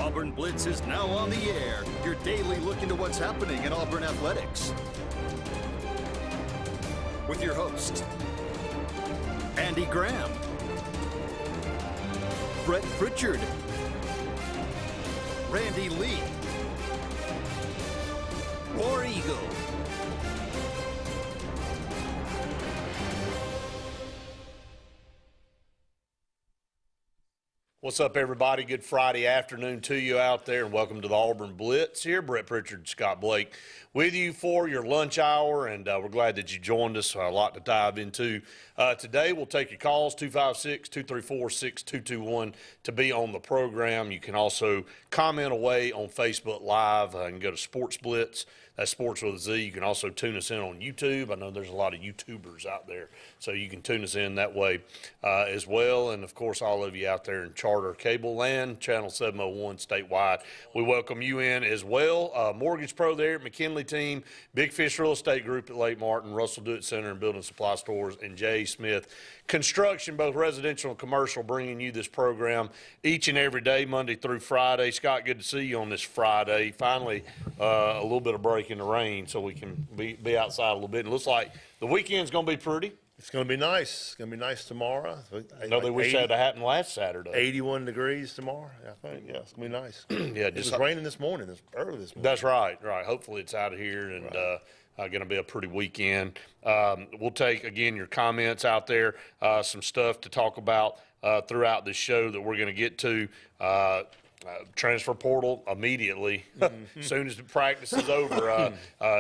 Auburn Blitz is now on the air. Your daily look into what's happening in Auburn athletics. With your host, Andy Graham, Brett Pritchard, Randy Lee, War Eagle. What's up, everybody? Good Friday afternoon to you out there, and welcome to the Auburn Blitz here. Brett Pritchard, Scott Blake with you for your lunch hour, and we're glad that you joined us. A lot to dive into. Today, we'll take your calls, 256-234-6221 to be on the program. You can also comment away on Facebook Live and go to Sports Blitz. That's Sports with a Z. You can also tune us in on YouTube. I know there's a lot of YouTubers out there, so you can tune us in that way as well. And, of course, all of you out there in Charter Cable Land, Channel 701 statewide, we welcome you in as well. Mortgage Pro there at McKinley Team, Big Fish Real Estate Group at Lake Martin, Russell Do It Center and Building Supply Stores, and Jay Smith Construction, both residential and commercial, bringing you this program each and every day, Monday through Friday. Scott, good to see you on this Friday. Finally, a little bit of break in the rain so we can be outside a little bit. It looks like the weekend's going to be pretty. It's going to be nice. It's going to be nice tomorrow. I know they wish that had happened last Saturday. 81 degrees tomorrow, I think. Yeah, it's going to be nice. Yeah, it was raining this morning, early this morning. That's right. Hopefully it's out of here and going to be a pretty weekend. We'll take, again, your comments out there, some stuff to talk about throughout this show that we're going to get to. Transfer portal immediately. As soon as the practice is over,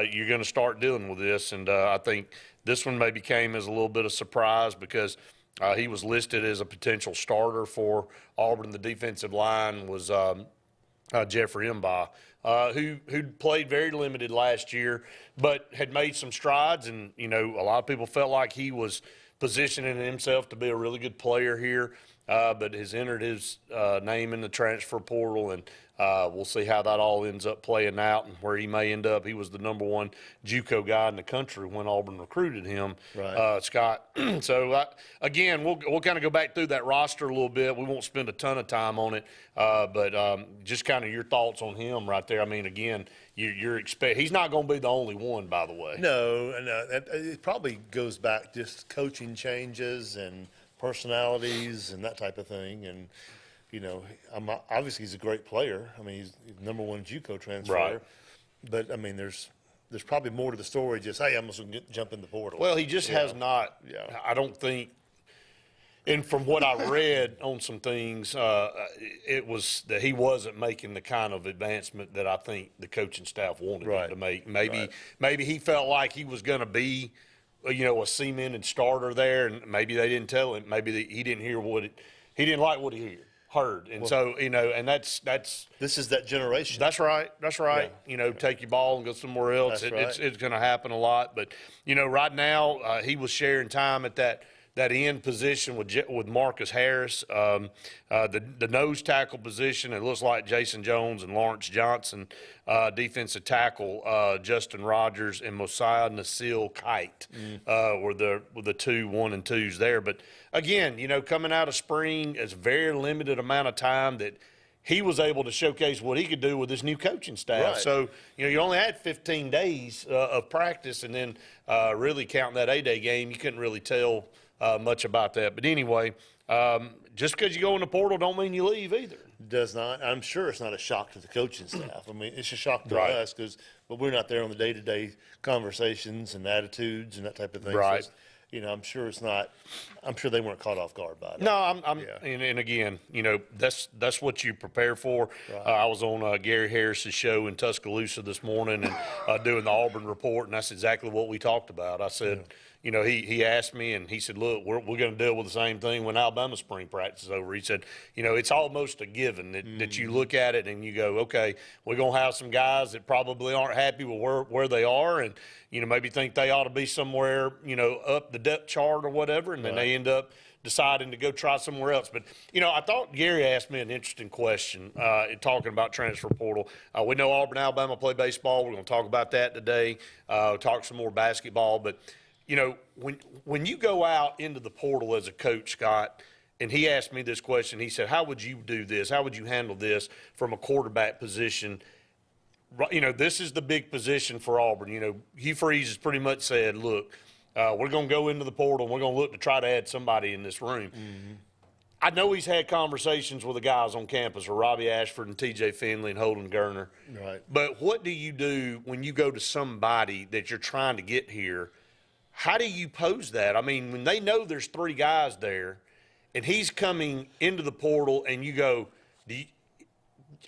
you're going to start dealing with this. And I think this one maybe came as a little bit of surprise because he was listed as a potential starter for Auburn. The defensive line was Jeffrey Mbaugh, who played very limited last year, but had made some strides. And, you know, a lot of people felt like he was positioning himself to be a really good player here. But has entered his name in the transfer portal, and we'll see how that all ends up playing out and where he may end up. He was the #1 JUCO guy in the country when Auburn recruited him, Scott. So, again, we'll kind of go back through that roster a little bit. We won't spend a ton of time on it, but just kind of your thoughts on him right there. I mean, again, he's not going to be the only one, by the way. No, it probably goes back just coaching changes and personalities and that type of thing. And, you know, obviously he's a great player. I mean, he's #1 JUCO transfer. Right. But, I mean, there's probably more to the story just, hey, I'm just going to jump in the portal. Well, he just has not, I don't think, and from what I read on some things, it was that he wasn't making the kind of advancement that I think the coaching staff wanted him to make. Maybe he felt like he was going to be, you know, a cemented starter there, and maybe they didn't tell him. Maybe he didn't hear he didn't like what he heard, and so, you know, and that's this is that generation. That's right. Yeah. You know, take your ball and go somewhere else. It's going to happen a lot, but you know, right now he was sharing time at that end position with Marcus Harris, the nose tackle position. It looks like Jason Jones and Lawrence Johnson, defensive tackle Justin Rogers and Mosiah Nasil Kite were the 2 1 and 2s there. But again, you know, coming out of spring, it's a very limited amount of time that he was able to showcase what he could do with his new coaching staff. Right. So, you know, you only had 15 days of practice, and then really counting that A-Day game, you couldn't really tell much about that. But anyway, just because you go in the portal don't mean you leave either. Does not. I'm sure it's not a shock to the coaching staff. I mean, it's a shock to us but we're not there on the day-to-day conversations and attitudes and that type of thing. Right. So you know, I'm sure it's not. I'm sure they weren't caught off guard by it. No, and again, you know, that's what you prepare for. Right. I was on Gary Harris's show in Tuscaloosa this morning and doing the Auburn report, and that's exactly what we talked about. I said, you know, he asked me, and he said, look, we're going to deal with the same thing when Alabama spring practice is over. He said, you know, it's almost a given that you look at it and you go, okay, we're going to have some guys that probably aren't happy with where they are, and, you know, maybe think they ought to be somewhere, you know, up the depth chart or whatever, and then they end up deciding to go try somewhere else. But, you know, I thought Gary asked me an interesting question talking about transfer portal. We know Auburn, Alabama play baseball. We're going to talk about that today, talk some more basketball. But, you know, when you go out into the portal as a coach, Scott, and he asked me this question. He said, how would you do this? How would you handle this from a quarterback position? You know, this is the big position for Auburn. You know, Hugh Freeze has pretty much said, look, we're going to go into the portal and we're going to look to try to add somebody in this room. Mm-hmm. I know he's had conversations with the guys on campus, with Robbie Ashford and T.J. Finley and Holden Gerner. Right. But what do you do when you go to somebody that you're trying to get here? How do you pose that? I mean, when they know there's 3 guys there and he's coming into the portal and you go,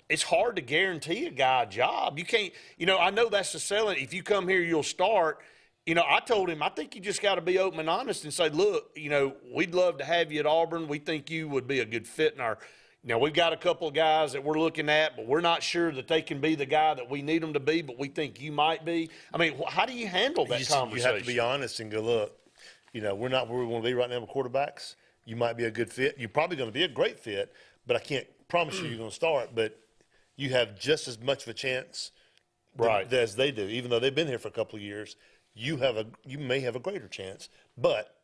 it's hard to guarantee a guy a job. You can't, you know, I know that's the selling. If you come here, you'll start. You know, I told him, I think you just got to be open and honest and say, look, you know, we'd love to have you at Auburn. We think you would be a good fit in our, you know, we've got a couple of guys that we're looking at, but we're not sure that they can be the guy that we need them to be, but we think you might be. I mean, how do you handle that conversation? You have to be honest and go, look, you know, we're not where we want to be right now with quarterbacks. You might be a good fit. You're probably going to be a great fit, but I can't promise you're going to start. But you have just as much of a chance as they do, even though they've been here for a couple of years. You may have a greater chance, but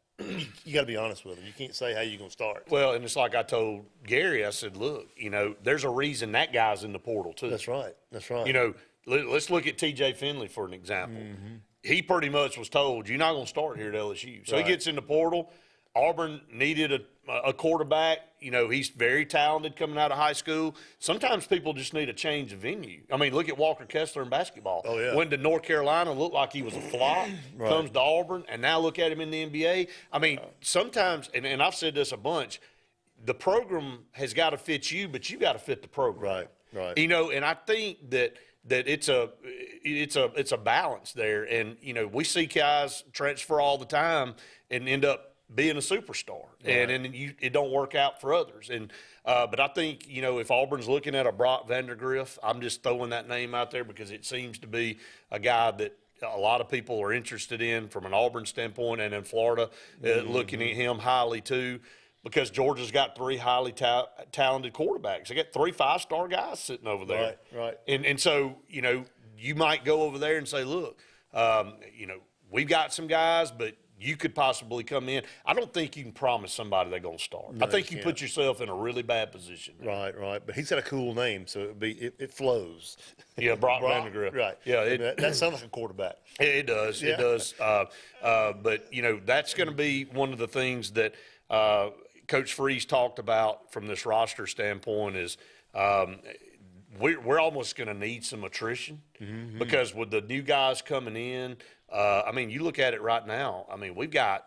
you got to be honest with them. You can't say how you're going to start. Well, and it's like I told Gary, I said, look, you know, there's a reason that guy's in the portal too. That's right. That's right. You know, let's look at T.J. Finley for an example. Mm-hmm. He pretty much was told, you're not going to start here at LSU. So he gets in the portal. Auburn needed a quarterback. You know, he's very talented coming out of high school. Sometimes people just need a change of venue. I mean, look at Walker Kessler in basketball. Oh, yeah. Went to North Carolina, looked like he was a flop, comes to Auburn, and now look at him in the NBA. I mean, sometimes, and I've said this a bunch, the program has got to fit you, but you got to fit the program. Right. You know, and I think that it's a balance there. And, you know, we see guys transfer all the time and end up being a superstar, and it don't work out for others. And but I think, you know, if Auburn's looking at a Brock Vandergriff, I'm just throwing that name out there because it seems to be a guy that a lot of people are interested in from an Auburn standpoint, and in Florida looking at him highly too, because Georgia's got 3 highly talented quarterbacks. They got 3 5-star guys sitting over there. Right. And so, you know, you might go over there and say, look, you know, we've got some guys, but you could possibly come in. I don't think you can promise somebody they're going to start. No, I think you put yourself in a really bad position. Right. But he's got a cool name, so it flows. Yeah, Brock Vandergriff. Right. Yeah, that sounds like a quarterback. It does. Yeah. It does. But, you know, that's going to be one of the things that Coach Freeze talked about from this roster standpoint is we're almost going to need some attrition because with the new guys coming in, I mean, you look at it right now. I mean, we've got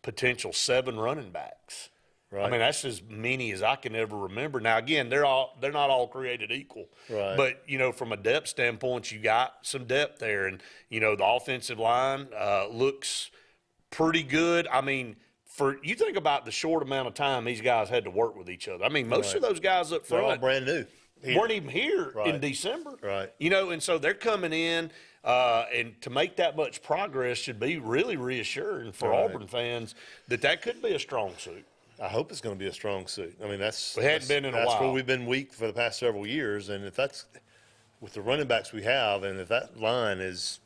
potential 7 running backs. Right. I mean, that's as many as I can ever remember. Now, again, they're not all created equal. Right. But, you know, from a depth standpoint, you got some depth there. And, you know, the offensive line looks pretty good. I mean, you think about the short amount of time these guys had to work with each other. I mean, most of those guys up front. They're all brand new. Weren't even here in December. Right. You know, and so they're coming in, and to make that much progress should be really reassuring for Auburn fans that could be a strong suit. I hope it's going to be a strong suit. I mean, we hadn't been in a while. That's where we've been weak for the past several years, and if that's with the running backs we have, and if that line is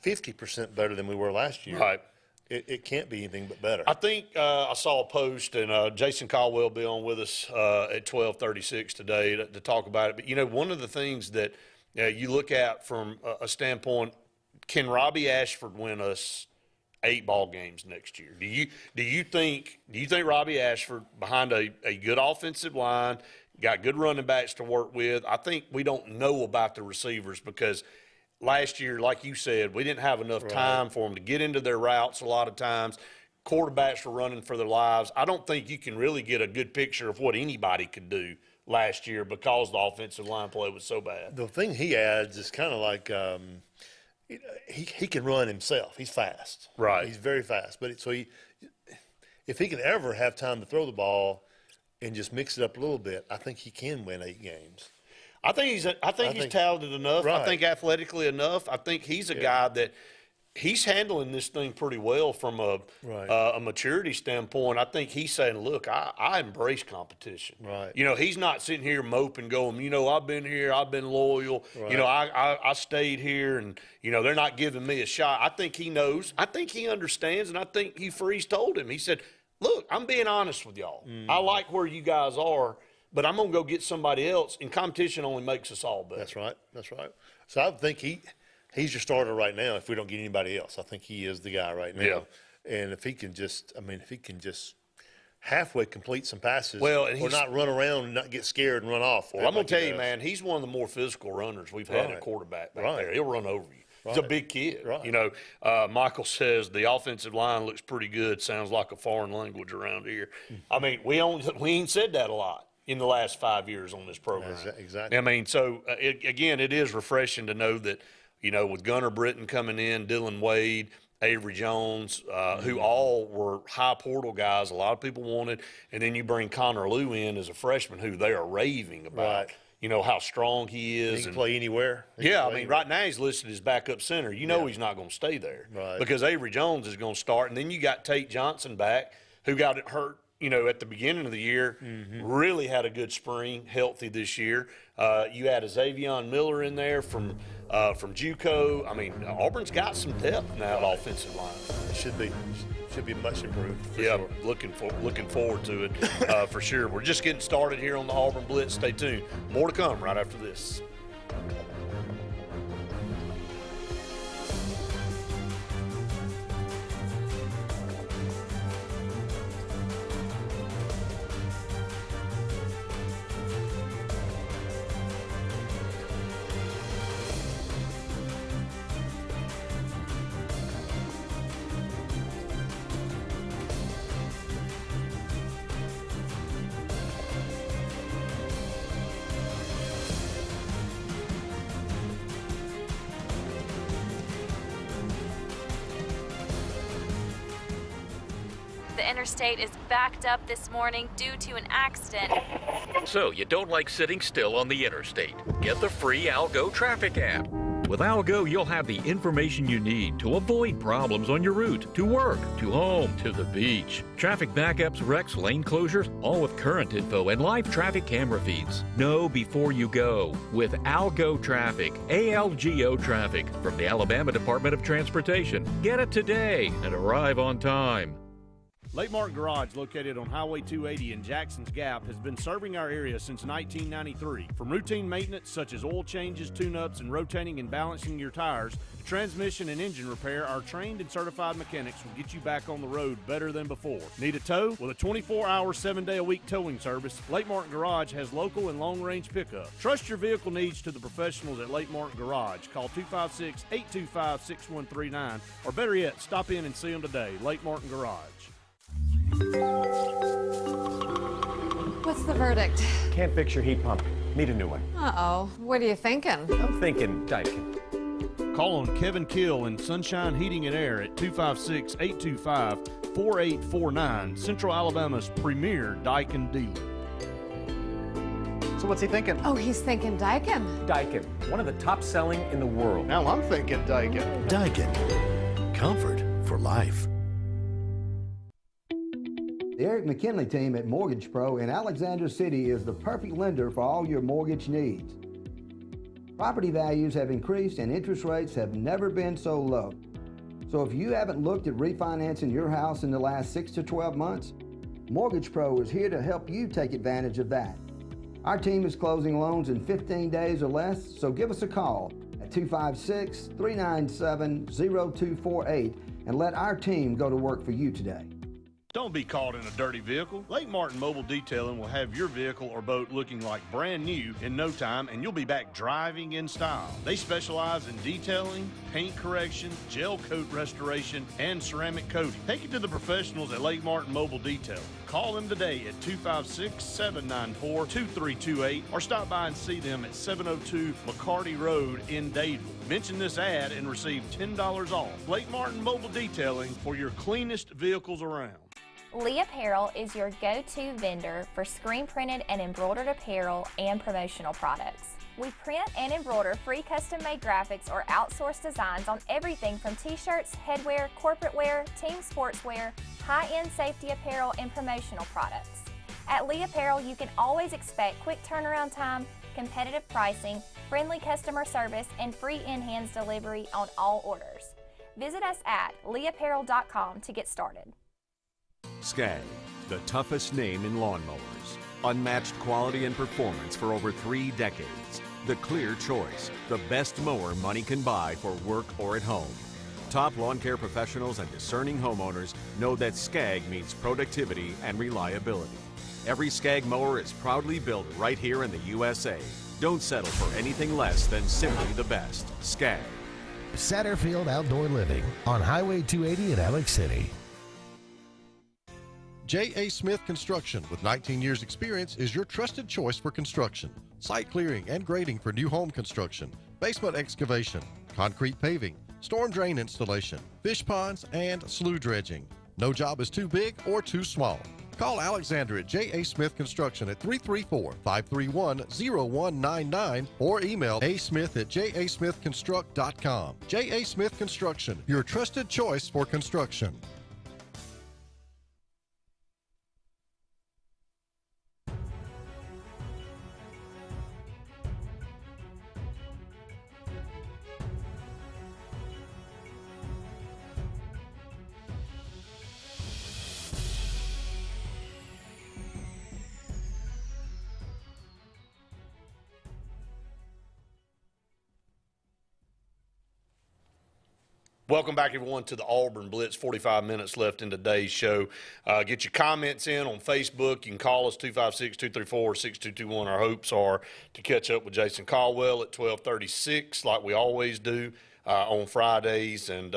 50% better than we were last year, right. It can't be anything but better. I think I saw a post, and Jason Caldwell will be on with us at 12:36 today to talk about it. But, you know, one of the things that you look at from a standpoint, can Robbie Ashford win us 8 ball games next year? Do you think Robbie Ashford, behind a good offensive line, got good running backs to work with? I think we don't know about the receivers because – last year, like you said, we didn't have enough time for them to get into their routes a lot of times. Quarterbacks were running for their lives. I don't think you can really get a good picture of what anybody could do last year because the offensive line play was so bad. The thing he adds is kind of like he can run himself. He's fast. Right. He's very fast. But if he can ever have time to throw the ball and just mix it up a little bit, I think he can win 8 games. I think he's talented enough. Right. I think athletically enough. I think he's a guy that he's handling this thing pretty well from a maturity standpoint. I think he's saying, look, I embrace competition. Right. You know, he's not sitting here moping going, you know, I've been here, I've been loyal. Right. You know, I stayed here and, you know, they're not giving me a shot. I think he knows. I think he understands, and I think Hugh Freeze told him. He said, look, I'm being honest with y'all. I like where you guys are, but I'm going to go get somebody else, and competition only makes us all better. That's right. That's right. So I think he's your starter right now if we don't get anybody else. I think he is the guy right now. Yeah. And if he can just halfway complete some passes, Well, and or not run around and not get scared and run off. Well, I'm going to tell you, man, he's one of the more physical runners we've had at quarterback back there. He'll run over you. He's a big kid. Right. You know, Michael says the offensive line looks pretty good. Sounds like a foreign language around here. I mean, we ain't said that a lot in the last 5 years on this program. Exactly. I mean, so, again, it is refreshing to know that, you know, with Gunnar Britton coming in, Dylan Wade, Avery Jones, who all were high portal guys a lot of people wanted, and then you bring Connor Lew in as a freshman who they are raving about. Right. You know, how strong he is. He can play anywhere. Right now he's listed as backup center. You know he's not going to stay there. Right. Because Avery Jones is going to start. And then you got Tate Johnson back, who got it hurt, you know, at the beginning of the year. Really had a good spring, healthy this year. You had a Xavion Miller in there from JUCO. I mean, Auburn's got some depth now at offensive line. It should be much improved. For sure. looking forward to it for sure. We're just getting started here on the Auburn Blitz. Stay tuned. More to come right after this. The interstate is backed up this morning due to an accident. So you don't like sitting still on the interstate? Get the free Algo traffic app. With Algo, you'll have the information you need to avoid problems on your route to work, to home, to the beach. Traffic backups, wrecks, lane closures, all with current info and live traffic camera feeds. Know before you go with Algo Traffic, ALGO Traffic from the Alabama Department of Transportation. Get it today and arrive on time. Lake Martin Garage, located on Highway 280 in Jackson's Gap, has been serving our area since 1993. From routine maintenance such as oil changes, tune-ups, and rotating and balancing your tires, to transmission and engine repair, our trained and certified mechanics will get you back on the road better than before. Need a tow? With a 24-hour, 7-day-a-week towing service, Lake Martin Garage has local and long-range pickup. Trust your vehicle needs to the professionals at Lake Martin Garage. Call 256-825-6139, or better yet, stop in and see them today. Lake Martin Garage. What's the verdict? Can't fix your heat pump. Need a new one. Uh-oh. What are you thinking? I'm thinking Daikin. Call on Kevin Kill and Sunshine Heating and Air at 256-825-4849, Central Alabama's premier Daikin dealer. So what's he thinking? Oh, he's thinking Daikin. Daikin, one of the top selling in the world. Now I'm thinking Daikin. Daikin. Comfort for life. The Eric McKinley team at Mortgage Pro in Alexander City is the perfect lender for all your mortgage needs. Property values have increased and interest rates have never been so low. So if you haven't looked at refinancing your house in the last 6 to 12 months, Mortgage Pro is here to help you take advantage of that. Our team is closing loans in 15 days or less, so give us a call at 256-397-0248 and let our team go to work for you today. Don't be caught in a dirty vehicle. Lake Martin Mobile Detailing will have your vehicle or boat looking like brand new in no time, and you'll be back driving in style. They specialize in detailing, paint correction, gel coat restoration, and ceramic coating. Take it to the professionals at Lake Martin Mobile Detailing. Call them today at 256-794-2328 or stop by and see them at 702 McCarty Road in Dadeville. Mention this ad and receive $10 off. Lake Martin Mobile Detailing for your cleanest vehicles around. Lee Apparel is your go-to vendor for screen-printed and embroidered apparel and promotional products. We print and embroider free custom-made graphics or outsourced designs on everything from t-shirts, headwear, corporate wear, team sportswear, high-end safety apparel, and promotional products. At Lee Apparel, you can always expect quick turnaround time, competitive pricing, friendly customer service, and free in-hands delivery on all orders. Visit us at leeapparel.com to get started. Skag, the toughest name in lawnmowers. Unmatched quality and performance for over 3 decades. The clear choice, the best mower money can buy for work or at home. Top lawn care professionals and discerning homeowners know that Skag means productivity and reliability. Every Skag mower is proudly built right here in the USA. Don't settle for anything less than simply the best. Skag. Satterfield Outdoor Living on Highway 280 in Alex City. J.A. Smith Construction, with 19 years experience, is your trusted choice for construction. Site clearing and grading for new home construction, basement excavation, concrete paving, storm drain installation, fish ponds, and slough dredging. No job is too big or too small. Call Alexander at J.A. Smith Construction at 334-531-0199 or email asmith@jasmithconstruct.com. J.A. Smith Construction, your trusted choice for construction. Welcome back, everyone, to the Auburn Blitz. 45 minutes left in today's show. Get your comments in on Facebook. You can call us 256-234-6221. Our hopes are to catch up with Jason Caldwell at 12:36, like we always do on Fridays. And,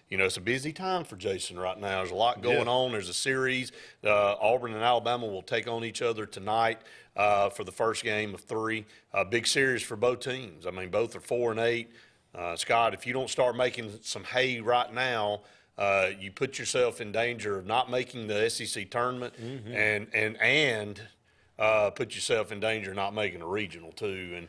you know, it's a busy time for Jason right now. There's a lot going on. There's a series. Auburn and Alabama will take on each other tonight for the first game of 3. Big series for both teams. I mean, both are 4-8. Scott, if you don't start making some hay right now, you put yourself in danger of not making the SEC tournament and put yourself in danger of not making a regional too. And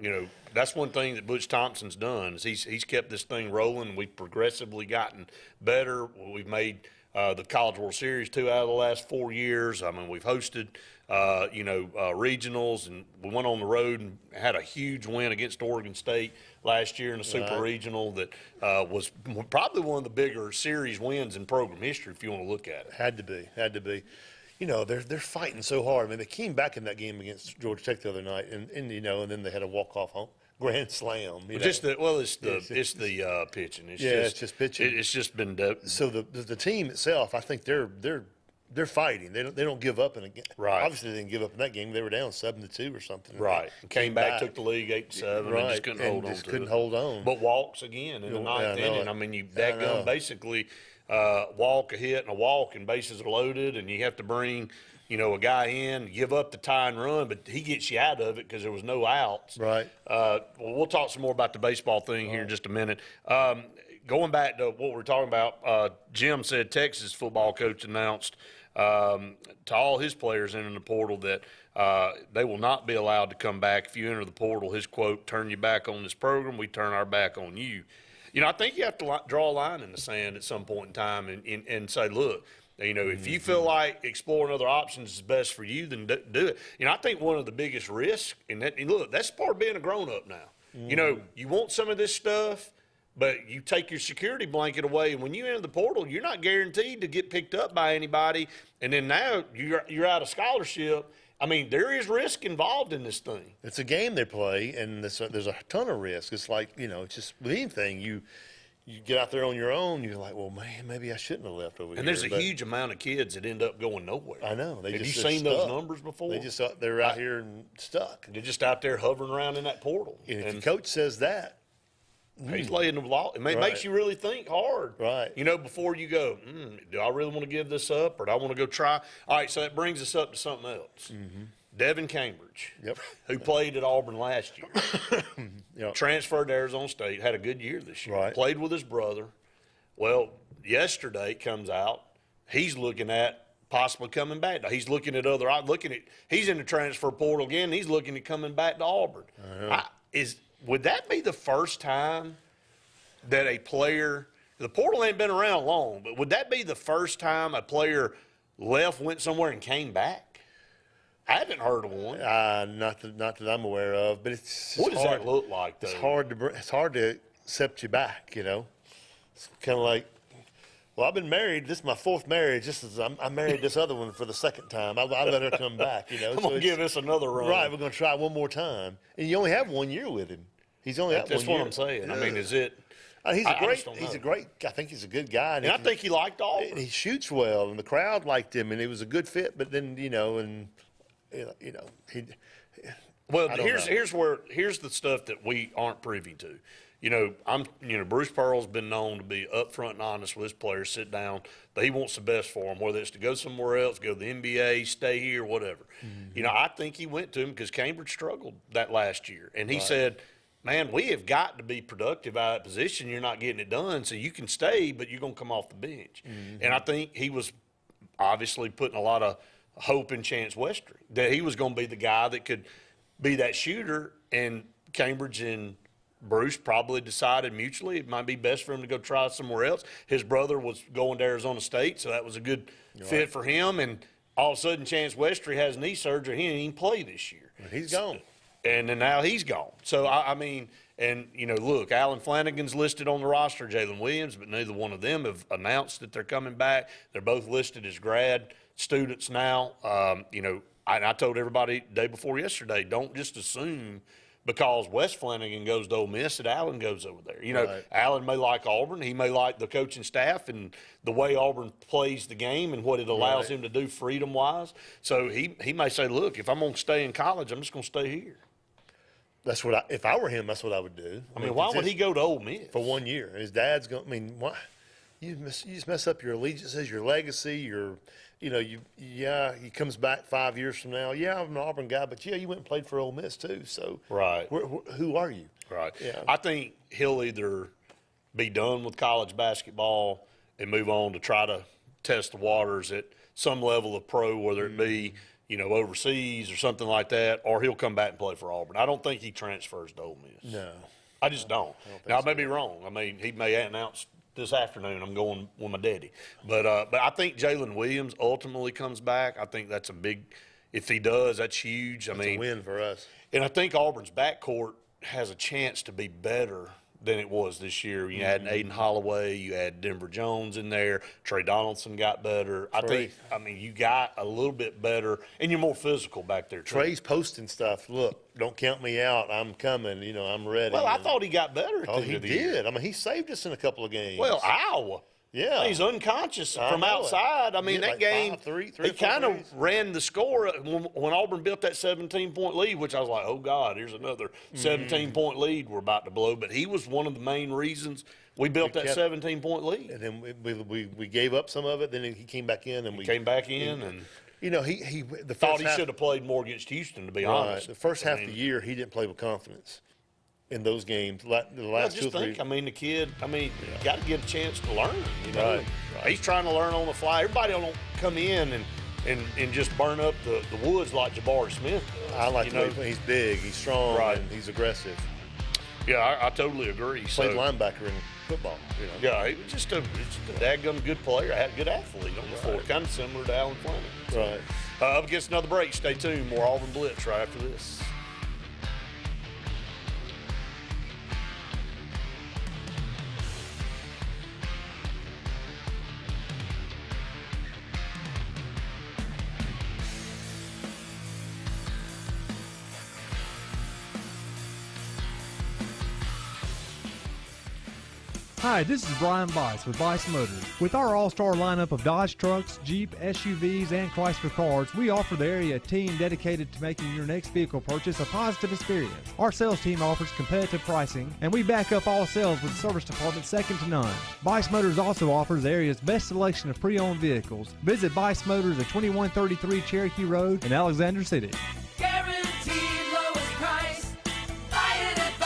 you know, that's one thing that Butch Thompson's done is he's kept this thing rolling. We've progressively gotten better. We've made the College World Series 2 out of the last 4 years. I mean, we've hosted regionals, and we went on the road and had a huge win against Oregon State last year in the Super Regional that was probably one of the bigger series wins in program history, if you want to look at it. Had to be. You know, they're fighting so hard. I mean, they came back in that game against Georgia Tech the other night, and you know, and then they had a walk-off home grand slam. It's the pitching. It's just pitching. It's just been so the team itself. I think they're fighting. They don't give up in a game. Right. Obviously, they didn't give up in that game. They were down 7-2 or something. Right. Came back, took the league 8-7, and just couldn't hold on. Couldn't hold on. But walks again in the ninth inning. I mean, you basically walk, a hit, and a walk, and bases are loaded, and you have to bring, you know, a guy in, give up the tie and run, but he gets you out of it because there was no outs. Right. Well, we'll talk some more about the baseball thing here in just a minute. Going back to what we're talking about, Jim said Texas football coach announced to all his players in the portal that they will not be allowed to come back. If you enter the portal, his quote, "Turn your back on this program, we turn our back on you." You know, I think you have to draw a line in the sand at some point in time and say, look, you know, if you feel like exploring other options is best for you, then do it. You know, I think one of the biggest risks, and look, that's part of being a grown-up now. You know, you want some of this stuff, but you take your security blanket away, and when you enter the portal, you're not guaranteed to get picked up by anybody, and then now you're out of scholarship. I mean, there is risk involved in this thing. It's a game they play, and there's a ton of risk. It's like, you know, it's just with anything, you get out there on your own, you're like, well, man, maybe I shouldn't have left over here. And there's a huge amount of kids that end up going nowhere. I know. Have you seen those numbers before? They're out here and stuck. They're just out there hovering around in that portal. And if the coach says that, he's laying the law. It makes you really think hard. Right. You know, before you go, do I really want to give this up, or do I want to go try? All right, so that brings us up to something else. Devin Cambridge, who played at Auburn last year, transferred to Arizona State, had a good year this year, played with his brother. Well, yesterday comes out, he's looking at possibly coming back. Now, he's looking at he's in the transfer portal again. He's looking at coming back to Auburn. Would that be the first time that a player, the portal ain't been around long, but would that be the first time a player left, went somewhere, and came back? I haven't heard of one. Not that I'm aware of, but what does that look like, though? It's hard to accept you back, you know. It's kind of like Well, I've been married. This is my 4th marriage. I married this other one for the 2nd time. I let her come back, you know. I'm going to give this another run. Right, we're going to try one more time. And you only have 1 year with him. He's only out 1 year. That's what I'm saying. Yeah. I mean, is it? I think I think he's a good guy. And I think he liked Auburn. He shoots well, and the crowd liked him, and it was a good fit. But then, Well, here's the stuff that we aren't privy to. Bruce Pearl's been known to be upfront and honest with his players, sit down, that he wants the best for them, whether it's to go somewhere else, go to the NBA, stay here, whatever. Mm-hmm. I think he went to him because Cambridge struggled that last year. And he said, man, we have got to be productive out of that position. You're not getting it done, so you can stay, but you're going to come off the bench. Mm-hmm. And I think he was obviously putting a lot of hope in Chance Westry, that he was going to be the guy that could be that shooter, and Cambridge and Bruce probably decided mutually it might be best for him to go try somewhere else. His brother was going to Arizona State, so that was a good fit for him. And all of a sudden, Chance Westry has knee surgery. He didn't even play this year. He's gone. And then now he's gone. So, look, Alan Flanagan's listed on the roster, Jalen Williams, but neither one of them have announced that they're coming back. They're both listed as grad students now. I told everybody day before yesterday, don't just assume because Wes Flanagan goes to Ole Miss that Allen goes over there. Right. Allen may like Auburn. He may like the coaching staff and the way Auburn plays the game and what it allows him to do freedom-wise. So he may say, look, if I'm going to stay in college, I'm just going to stay here. That's what if I were him, that's what I would do. Why would he go to Ole Miss? For 1 year. His dad's going, why? You just mess up your allegiances, your legacy, he comes back 5 years from now. Yeah, I'm an Auburn guy, but you went and played for Ole Miss too. So who are you? Right. Yeah. I think he'll either be done with college basketball and move on to try to test the waters at some level of pro, whether it be, overseas or something like that, or he'll come back and play for Auburn. I don't think he transfers to Ole Miss. No. I just don't. Now, I may be wrong. He may announce this afternoon I'm going with my daddy. But I think Jalen Williams ultimately comes back. I think that's a big – if he does, that's huge. That's a win for us. And I think Auburn's backcourt has a chance to be better than it was this year. You add Aiden Holloway, you add Denver Jones in there, Trey Donaldson got better. You got a little bit better, and you're more physical back there, too. Trey's posting stuff. Look, don't count me out. I'm coming. I'm ready. Well, I thought he got better at the end of the year. He saved us in a couple of games. Well, Iowa. Yeah. He's unconscious from outside. That game, he kind of ran the score when Auburn built that 17-point lead, which I was like, oh, God, here's another 17-point lead we're about to blow. But he was one of the main reasons we built that 17-point lead. And then we gave up some of it. Then he came back in. He came back in. And he thought he should have played more against Houston, to be honest. The first half of the year, he didn't play with confidence in those games. The last 2 or 3. The kid, got to get a chance to learn. Right. He's trying to learn on the fly. Everybody don't come in and just burn up the woods like Jabari Smith does. I like the way he's big, he's strong, and he's aggressive. Yeah, I totally agree. Played linebacker in football. Yeah, he was just a dadgum good player, a good athlete on the floor, kind of similar to Alan Flanagan. Right. Up against another break. Stay tuned. More Auburn Blitz right after this. Hi, this is Brian Bice with Bice Motors. With our all-star lineup of Dodge trucks, Jeep, SUVs, and Chrysler cars, we offer the area a team dedicated to making your next vehicle purchase a positive experience. Our sales team offers competitive pricing, and we back up all sales with a service department second to none. Bice Motors also offers the area's best selection of pre-owned vehicles. Visit Bice Motors at 2133 Cherokee Road in Alexander City. Guaranteed lowest price. Buy it at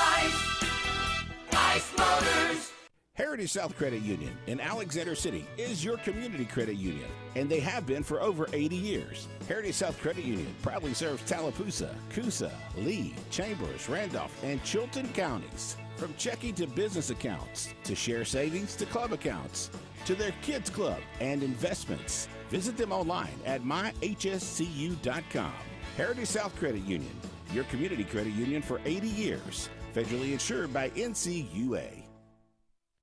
Bice Motors. Heritage South Credit Union in Alexander City is your community credit union, and they have been for over 80 years. Heritage South Credit Union proudly serves Tallapoosa, Coosa, Lee, Chambers, Randolph, and Chilton counties. From checking to business accounts, to share savings to club accounts, to their kids club and investments. Visit them online at myhscu.com. Heritage South Credit Union, your community credit union for 80 years. Federally insured by NCUA.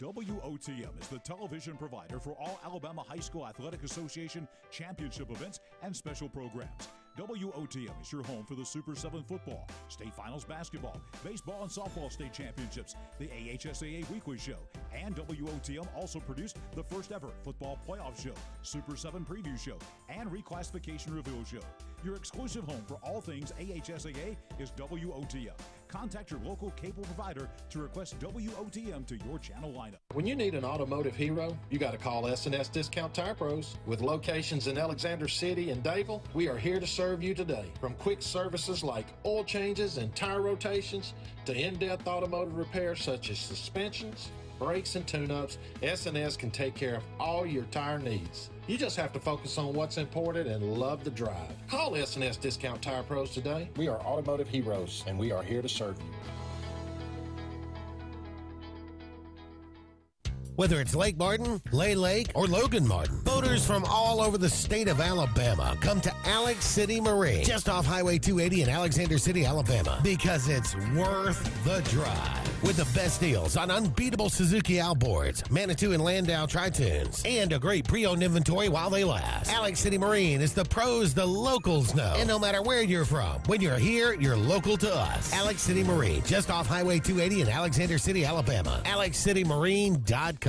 WOTM is the television provider for all Alabama High School Athletic Association championship events and special programs. WOTM is your home for the Super 7 football, state finals basketball, baseball and softball state championships, the AHSAA weekly show, and WOTM also produced the first ever football playoff show, Super 7 preview show, and reclassification reveal show. Your exclusive home for all things AHSAA is WOTM. Contact your local cable provider to request WOTM to your channel lineup. When you need an automotive hero, you got to call S&S Discount Tire Pros. With locations in Alexander City and Dayville, we are here to serve you today. From quick services like oil changes and tire rotations to in-depth automotive repairs such as suspensions, brakes, and tune-ups, S&S can take care of all your tire needs. You just have to focus on what's important and love the drive. Call S&S Discount Tire Pros today. We are automotive heroes, and we are here to serve you. Whether it's Lake Martin, Lay Lake, or Logan Martin, boaters from all over the state of Alabama come to Alex City Marine, just off Highway 280 in Alexander City, Alabama, because it's worth the drive. With the best deals on unbeatable Suzuki outboards, Manitou and Landau Tritoons, and a great pre-owned inventory while they last. Alex City Marine is the pros the locals know. And no matter where you're from, when you're here, you're local to us. Alex City Marine, just off Highway 280 in Alexander City, Alabama. AlexCityMarine.com.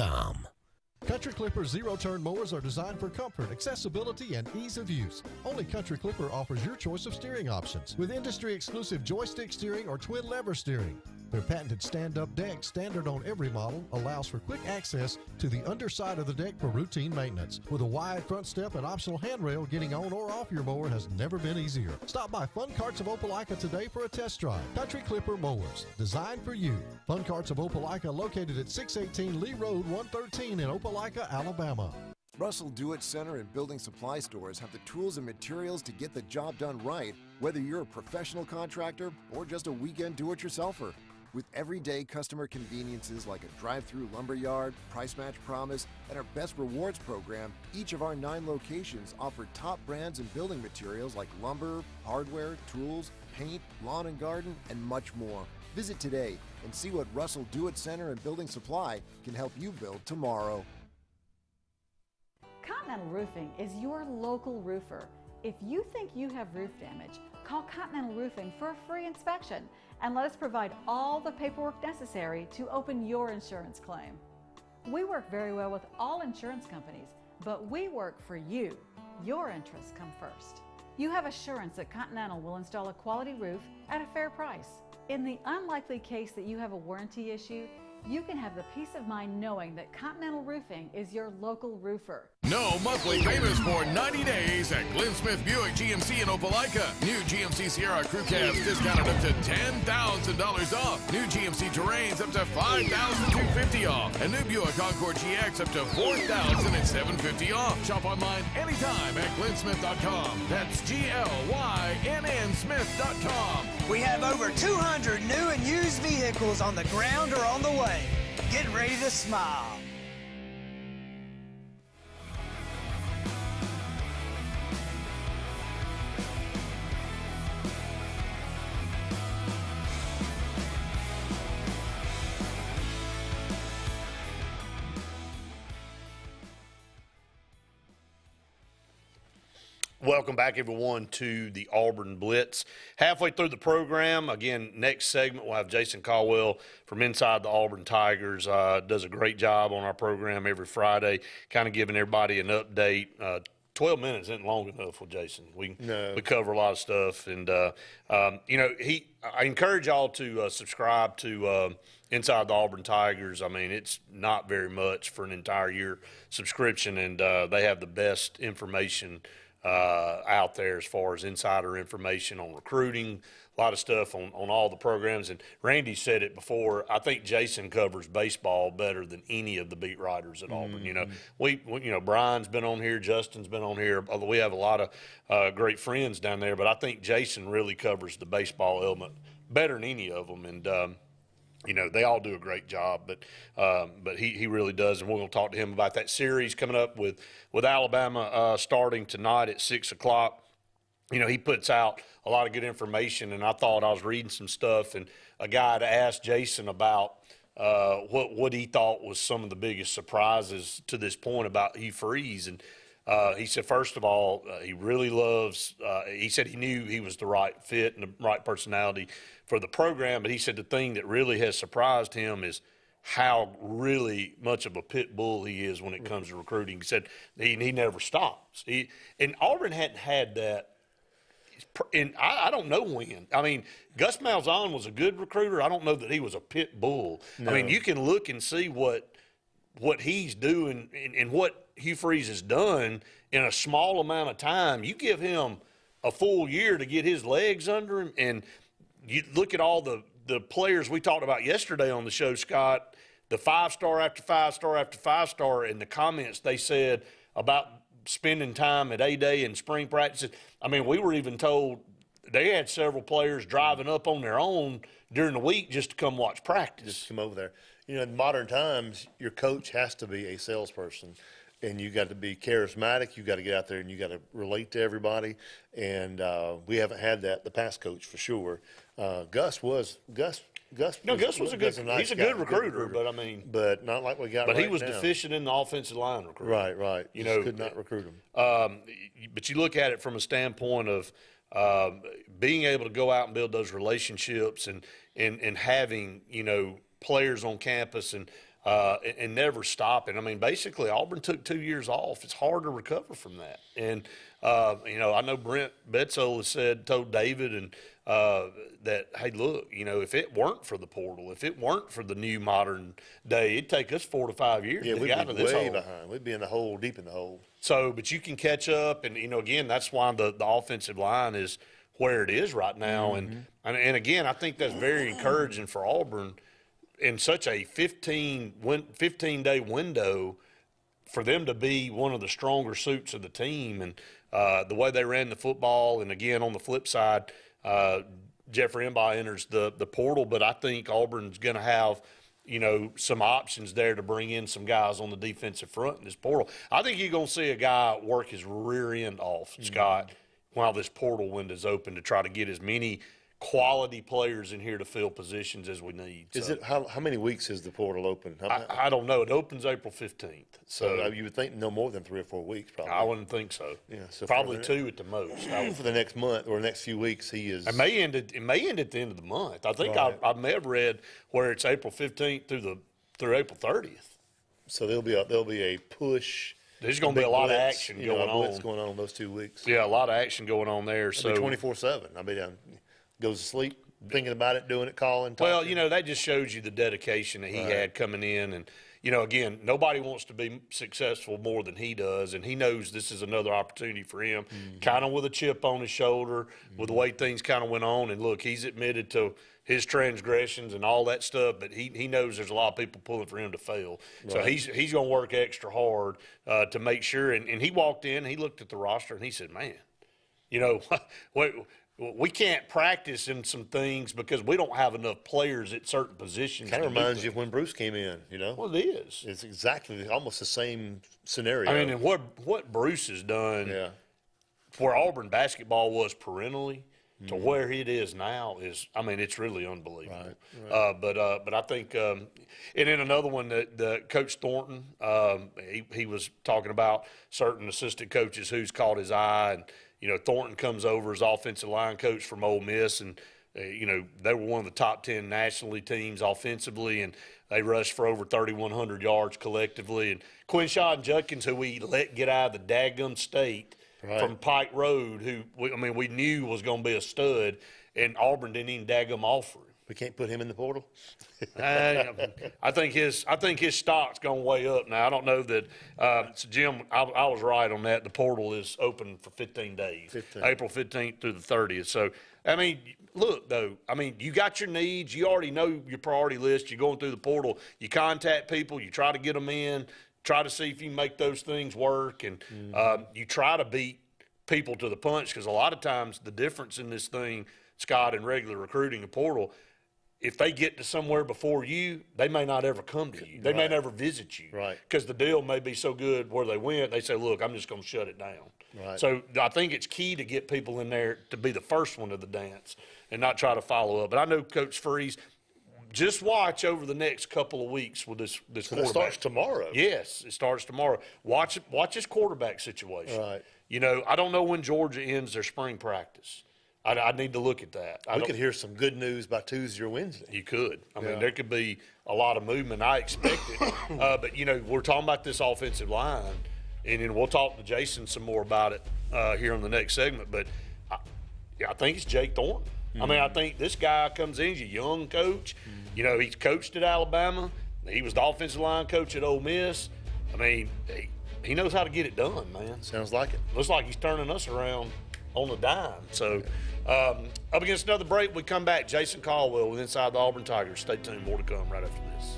Country Clipper zero-turn mowers are designed for comfort, accessibility, and ease of use. Only Country Clipper offers your choice of steering options with industry-exclusive joystick steering or twin-lever steering. Their patented stand-up deck, standard on every model, allows for quick access to the underside of the deck for routine maintenance. With a wide front step and optional handrail, getting on or off your mower has never been easier. Stop by Fun Carts of Opelika today for a test drive. Country Clipper mowers, designed for you. Fun Carts of Opelika, located at 618 Lee Road, 113 in Opelika, Alabama. Russell Do-It Center and building supply stores have the tools and materials to get the job done right, whether you're a professional contractor or just a weekend do-it-yourselfer. With everyday customer conveniences like a drive-through lumberyard, price match promise, and our best rewards program, each of our 9 locations offer top brands and building materials like lumber, hardware, tools, paint, lawn and garden, and much more. Visit today and see what Russell Do-It Center and Building Supply can help you build tomorrow. Continental Roofing is your local roofer. If you think you have roof damage, call Continental Roofing for a free inspection and let us provide all the paperwork necessary to open your insurance claim. We work very well with all insurance companies, but we work for you. Your interests come first. You have assurance that Continental will install a quality roof at a fair price. In the unlikely case that you have a warranty issue, you can have the peace of mind knowing that Continental Roofing is your local roofer. No monthly payments for 90 days at Glenn Smith Buick GMC in Opelika. New GMC Sierra Crew Cabs discounted up to $10,000 off. New GMC Terrains up to $5,250 off. And new Buick Encore GX up to $4,750 off. Shop online anytime at glennsmith.com. That's GLYNN Smith.com. We have over 200 new and used vehicles on the ground or on the way. Get ready to smile. Welcome back, everyone, to the Auburn Blitz. Halfway through the program, again, next segment, we'll have Jason Caldwell from inside the Auburn Tigers. Does a great job on our program every Friday, kind of giving everybody an update. 12 minutes isn't long enough with Jason. We cover a lot of stuff. And, I encourage y'all to subscribe to Inside the Auburn Tigers. I mean, it's not very much for an entire year subscription, and they have the best information out there as far as insider information on recruiting, a lot of stuff on all the programs. And Randy said it before, I think Jason covers baseball better than any of the beat writers at Auburn. You know, we Brian's been on here, Justin's been on here, although we have a lot of great friends down there, but I think Jason really covers the baseball element better than any of them. And they all do a great job, but he really does, and we're going to talk to him about that series coming up with Alabama starting tonight at 6 o'clock. He puts out a lot of good information, and I thought I was reading some stuff, and a guy had asked Jason about what he thought was some of the biggest surprises to this point about Hugh Freeze. And he said, first of all, he really loves, he said he knew he was the right fit and the right personality for the program, but he said the thing that really has surprised him is how really much of a pit bull he is when it comes to recruiting. He said he never stops. And Auburn hadn't had that. And I don't know when. I mean, Gus Malzahn was a good recruiter. I don't know that he was a pit bull. No. I mean, you can look and see what he's doing and what Hugh Freeze has done in a small amount of time. You give him a full year to get his legs under him, and you look at all the players we talked about yesterday on the show, Scott, the 5-star after 5-star after 5-star, and the comments they said about spending time at A-Day and spring practices. I mean, we were even told they had several players driving up on their own during the week just to come watch practice. Just come over there. You know, in modern times, your coach has to be a salesperson, and you got to be charismatic. You got to get out there and you got to relate to everybody. And we haven't had that. The past coach for sure. Gus was a good. He's a good recruiter, but I mean, but not like we got. But right he was now. deficient in the offensive line recruiting. Right. You Just know, could not recruit him. But you look at it from a standpoint of being able to go out and build those relationships and having, you know, players on campus and never stopping. I mean, basically Auburn took 2 years off. It's hard to recover from that. And you know, I know Brent Betzold has told David and that, hey, look, you know, if it weren't for the portal, if it weren't for the new modern day, it'd take us 4 to 5 years to get out of this hole. We'd be way behind. We'd be in the hole, deep in the hole. So, but you can catch up, and, you know, again, that's why the offensive line is where it is right now. And again, I think that's very encouraging for Auburn in such a 15-day window for them to be one of the stronger suits of the team. And the way they ran the football, and again, on the flip side, Jeffrey Emba enters the portal, but I think Auburn's going to have, you know, some options there to bring in some guys on the defensive front in this portal. I think you're going to see a guy work his rear end off, Scott, while this portal window's open to try to get as many quality players in here to fill positions as we need. Is it how many weeks is the portal open? I don't know. It opens April 15th. So you would think no more than 3 or 4 weeks, probably. I wouldn't think so. Yeah, so probably 2 at the most. For the next month or next few weeks, he is. It may end at the end of the month. I think I may have read where it's April 15th through April 30th. So there'll be a push. There's going to be a lot of action going on. Blitz going on those 2 weeks. Yeah, a lot of action going on there. So 24/7. I mean, goes to sleep thinking about it, doing it, calling. Talking. Well, you know, that just shows you the dedication that he had coming in. And, you know, again, nobody wants to be successful more than he does. And he knows this is another opportunity for him, kind of with a chip on his shoulder, with the way things kind of went on. And, look, he's admitted to his transgressions and all that stuff, but he knows there's a lot of people pulling for him to fail. Right. So he's going to work extra hard to make sure. And he walked in, he looked at the roster, and he said, man, you know, we can't practice in some things because we don't have enough players at certain positions. Kind of reminds you of when Bruce came in, you know? Well, it is. It's exactly almost the same scenario. I mean, and what Bruce has done, where Auburn basketball was perennially to where it is now is, I mean, it's really unbelievable. Right. But I think, and then another one that Coach Thornton, he was talking about certain assistant coaches who's caught his eye. And, you know, Thornton comes over as offensive line coach from Ole Miss, and, you know, they were one of the top 10 nationally teams offensively, and they rushed for over 3,100 yards collectively. And Quinshaw and Judkins, who we let get out of the daggum state from Pike Road, who, we knew was going to be a stud, and Auburn didn't even daggum offer him. We can't put him in the portal? I think his stock's going way up now. I don't know that so Jim, I was right on that. The portal is open for 15 days, April 15th through the 30th. So, I mean, look, though, I mean, you got your needs. You already know your priority list. You're going through the portal. You contact people. You try to get them in, try to see if you can make those things work. And you try to beat people to the punch, because a lot of times the difference in this thing, Scott, in regular recruiting, a portal, if they get to somewhere before you, they may not ever come to you. They may never visit you. Right. Because the deal may be so good where they went, they say, look, I'm just going to shut it down. Right. So I think it's key to get people in there to be the first one to the dance and not try to follow up. But I know Coach Freeze, just watch over the next couple of weeks with this So quarterback. that starts tomorrow. Yes, it starts tomorrow. Watch his quarterback situation. Right. You know, I don't know when Georgia ends their spring practice. I need to look at that. We could hear some good news by Tuesday or Wednesday. You could. I mean, Yeah. there could be a lot of movement. I expect it. But, you know, we're talking about this offensive line, and then we'll talk to Jason some more about it here in the next segment. But I think it's Jake Thornton. I mean, I think this guy comes in, he's a young coach. You know, he's coached at Alabama. He was the offensive line coach at Ole Miss. I mean, he knows how to get it done, man. Sounds like it. Looks like he's turning us around on a dime. So, up against another break, we come back. Jason Caldwell with Inside the Auburn Tigers. Stay tuned. More to come right after this.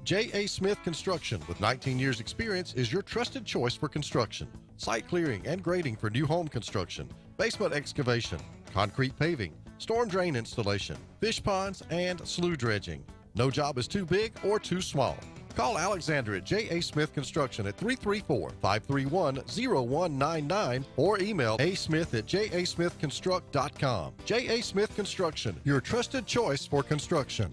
J.A. Smith Construction, with 19 years experience, is your trusted choice for construction. Site clearing and grading for new home construction, basement excavation, concrete paving, storm drain installation, fish ponds, and slough dredging. No job is too big or too small. Call Alexander at J.A. Smith Construction at 334-531-0199 or email asmith@jasmithconstruct.com. J.A. Smith Construction, your trusted choice for construction.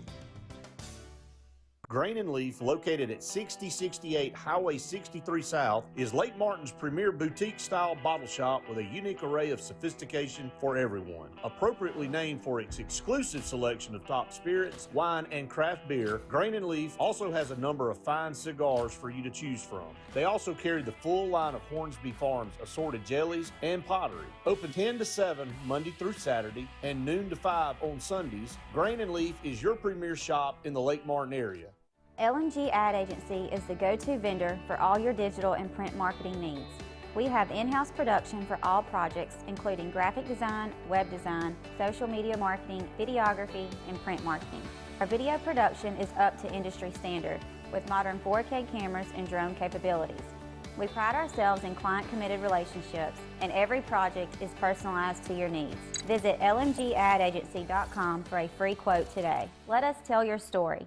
Grain and Leaf, located at 6068 Highway 63 South, is Lake Martin's premier boutique-style bottle shop with a unique array of sophistication for everyone. Appropriately named for its exclusive selection of top spirits, wine, and craft beer, Grain and Leaf also has a number of fine cigars for you to choose from. They also carry the full line of Hornsby Farms assorted jellies and pottery. Open 10 to 7 Monday through Saturday and noon to 5 on Sundays, Grain and Leaf is your premier shop in the Lake Martin area. LMG Ad Agency is the go-to vendor for all your digital and print marketing needs. We have in-house production for all projects, including graphic design, web design, social media marketing, videography, and print marketing. Our video production is up to industry standard with modern 4K cameras and drone capabilities. We pride ourselves in client-committed relationships, and every project is personalized to your needs. Visit lmgadagency.com for a free quote today. Let us tell your story.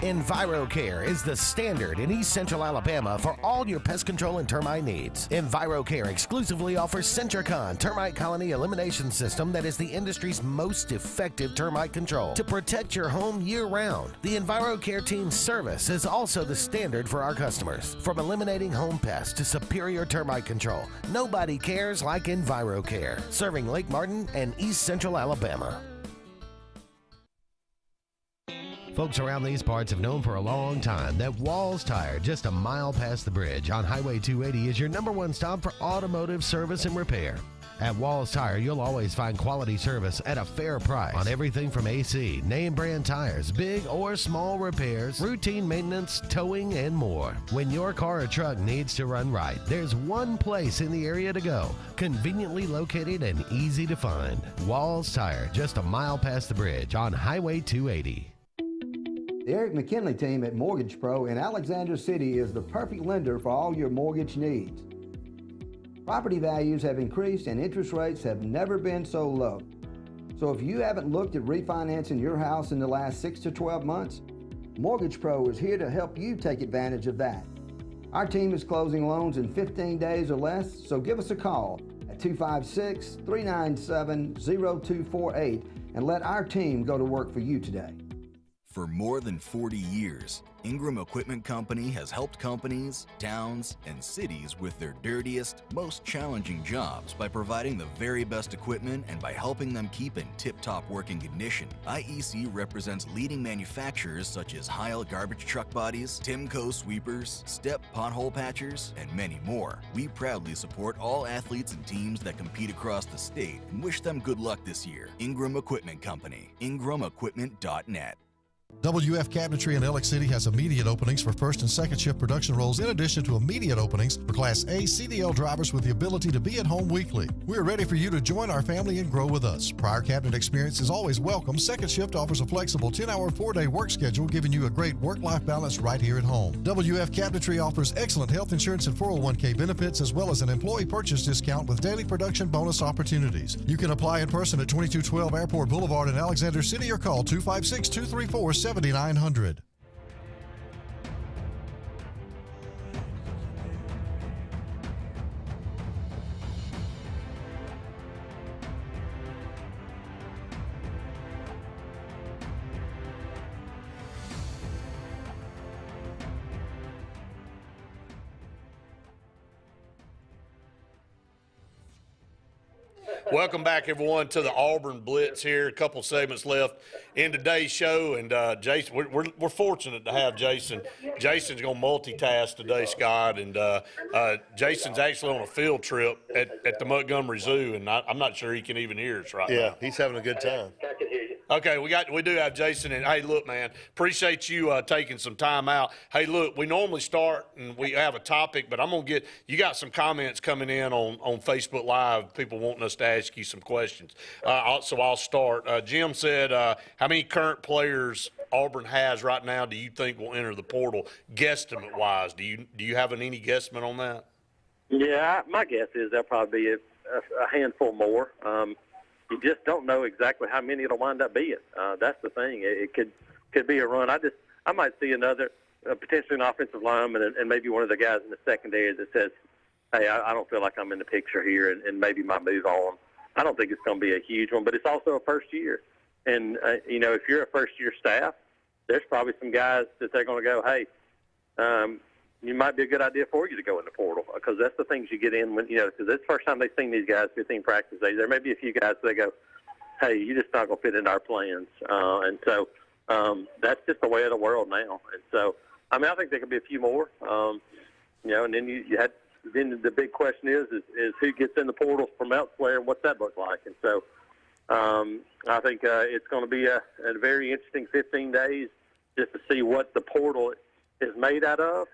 EnviroCare is the standard in East Central Alabama for all your pest control and termite needs. EnviroCare exclusively offers Centricon termite colony elimination system that is the industry's most effective termite control to protect your home year-round. The EnviroCare team's service is also the standard for our customers. From eliminating home pests to superior termite control, nobody cares like EnviroCare, serving Lake Martin and East Central Alabama. Folks around these parts have known for a long time that Walls Tire, just a mile past the bridge on Highway 280, is your #1 stop for automotive service and repair. At Walls Tire, you'll always find quality service at a fair price on everything from AC, name brand tires, big or small repairs, routine maintenance, towing, and more. When your car or truck needs to run right, there's one place in the area to go, conveniently located and easy to find. Walls Tire, just a mile past the bridge on Highway 280. The Eric McKinley team at Mortgage Pro in Alexander City is the perfect lender for all your mortgage needs. Property values have increased and interest rates have never been so low. So if you haven't looked at refinancing your house in the last 6 to 12 months, Mortgage Pro is here to help you take advantage of that. Our team is closing loans in 15 days or less, so give us a call at 256-397-0248 and let our team go to work for you today. For more than 40 years, Ingram Equipment Company has helped companies, towns, and cities with their dirtiest, most challenging jobs by providing the very best equipment and by helping them keep in tip-top working condition. IEC represents leading manufacturers such as Heil garbage truck bodies, Timco sweepers, Step pothole patchers, and many more. We proudly support all athletes and teams that compete across the state and wish them good luck this year. Ingram Equipment Company, ingramequipment.net. WF Cabinetry in Alex City has immediate openings for first and second shift production roles in addition to immediate openings for Class A CDL drivers with the ability to be at home weekly. We are ready for you to join our family and grow with us. Prior cabinet experience is always welcome. Second shift offers a flexible 10-hour, 4-day work schedule, giving you a great work-life balance right here at home. WF Cabinetry offers excellent health insurance and 401k benefits, as well as an employee purchase discount with daily production bonus opportunities. You can apply in person at 2212 Airport Boulevard in Alexander City or call 256-234-7900. Welcome back, everyone, to the Auburn Blitz here. A couple segments left in today's show, and Jason, we're fortunate to have Jason. Jason's going to multitask today, Scott, and Jason's actually on a field trip at the Montgomery Zoo, and I'm not sure he can even hear us right now. Yeah, he's having a good time. Okay, we do have Jason, and hey, look, man, appreciate you taking some time out. Hey, look, we normally start and we have a topic, but I'm gonna you got some comments coming in on Facebook Live. People wanting us to ask you some questions. So I'll start. Jim said, how many current players Auburn has right now do you think will enter the portal, guesstimate wise? Do you have any guesstimate on that? Yeah, my guess is there'll probably be a handful more. You just don't know exactly how many it'll wind up being. That's the thing. It could be a run. I might see another, potentially an offensive lineman and maybe one of the guys in the secondary that says, hey, I don't feel like I'm in the picture here, and maybe might move on. I don't think it's going to be a huge one, but it's also a first year. And, if you're a first-year staff, there's probably some guys that they're going to go, hey, you might be a good idea for you to go in the portal, because that's the things you get in when, because it's the first time they've seen these guys 15 practice days. There may be a few guys that they go, hey, you're just not going to fit into our plans. And so that's just the way of the world now. And so, I think there could be a few more, and then then the big question is who gets in the portal from elsewhere and what's that look like? And so I think it's going to be a very interesting 15 days just to see what the portal is made out of.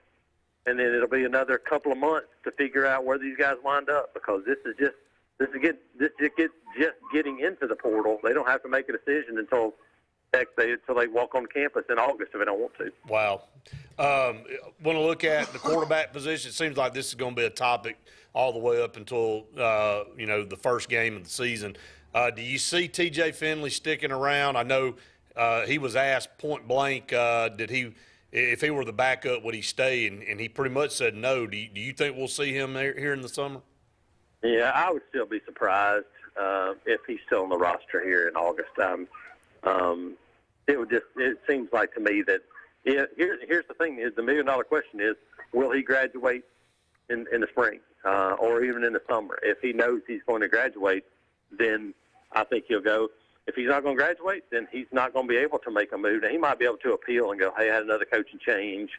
And then it'll be another couple of months to figure out where these guys wind up, because this is just getting into the portal. They don't have to make a decision until they walk on campus in August if they don't want to. Wow. Want to look at the quarterback position? It seems like this is going to be a topic all the way up until the first game of the season. Do you see T.J. Finley sticking around? I know he was asked point blank, if he were the backup, would he stay? And he pretty much said no. Do you think we'll see him here in the summer? Yeah, I would still be surprised if he's still on the roster here in August. It seems like to me that here's the thing: is the $1 million question is, will he graduate in the spring or even in the summer? If he knows he's going to graduate, then I think he'll go. If he's not going to graduate, then he's not going to be able to make a move. Now, he might be able to appeal and go, hey, I had another coaching change.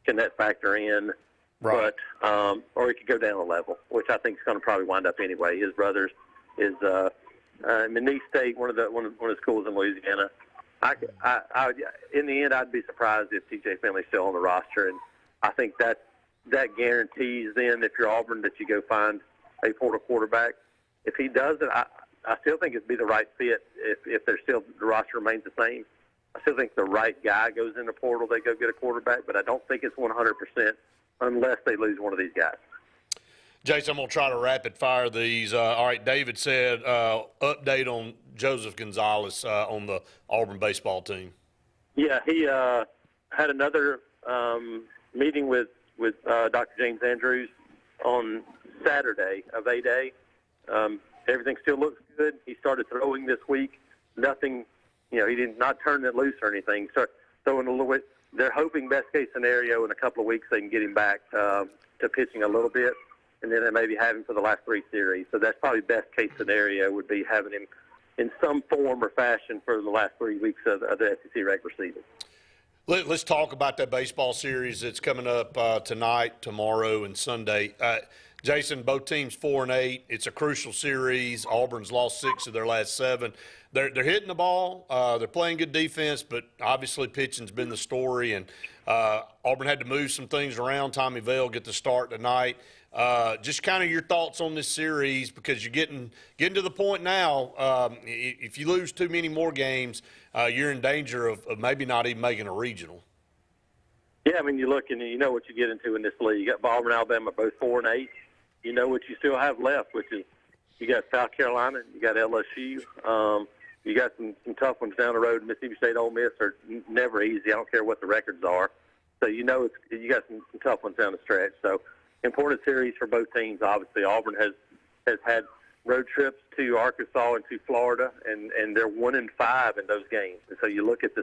Can that factor in? Right. But, or he could go down a level, which I think is going to probably wind up anyway. His brother's is Manise State, one of the schools in Louisiana. In the end, I'd be surprised if T.J. Finley's still on the roster. And I think that guarantees then, if you're Auburn, that you go find a portal quarterback. If he does it, I still think it'd be the right fit if there's still the roster remains the same. I still think the right guy goes in the portal, they go get a quarterback, but I don't think it's 100% unless they lose one of these guys. Jason, I'm going to try to rapid fire these. All right, David said update on Joseph Gonzalez on the Auburn baseball team. Yeah, he had another meeting with Dr. James Andrews on Saturday of A-Day. Everything still looks good. He started throwing this week. Nothing, he did not turn it loose or anything. So throwing a little bit. They're hoping best case scenario in a couple of weeks they can get him back to pitching a little bit, and then they maybe have him for the last 3 series. So that's probably best case scenario would be having him in some form or fashion for the last 3 weeks of the SEC regular season. Let's talk about that baseball series that's coming up tonight, tomorrow, and Sunday. Jason, both teams 4-8. It's a crucial series. Auburn's lost 6 of their last 7. they're hitting the ball. They're playing good defense, but obviously pitching's been the story. And Auburn had to move some things around. Tommy Vale get the start tonight. Just kind of your thoughts on this series, because you're getting to the point now. If you lose too many more games, you're in danger of maybe not even making a regional. Yeah, I mean, you look and you know what you get into in this league. You got Auburn, Alabama, both 4-8. You know what you still have left, which is you got South Carolina, you got LSU. You got some tough ones down the road. Mississippi State, Ole Miss are never easy. I don't care what the records are. So you know you got some tough ones down the stretch. So important series for both teams. Obviously, Auburn has had road trips to Arkansas and to Florida, and they're 1-5 in those games. And so you look at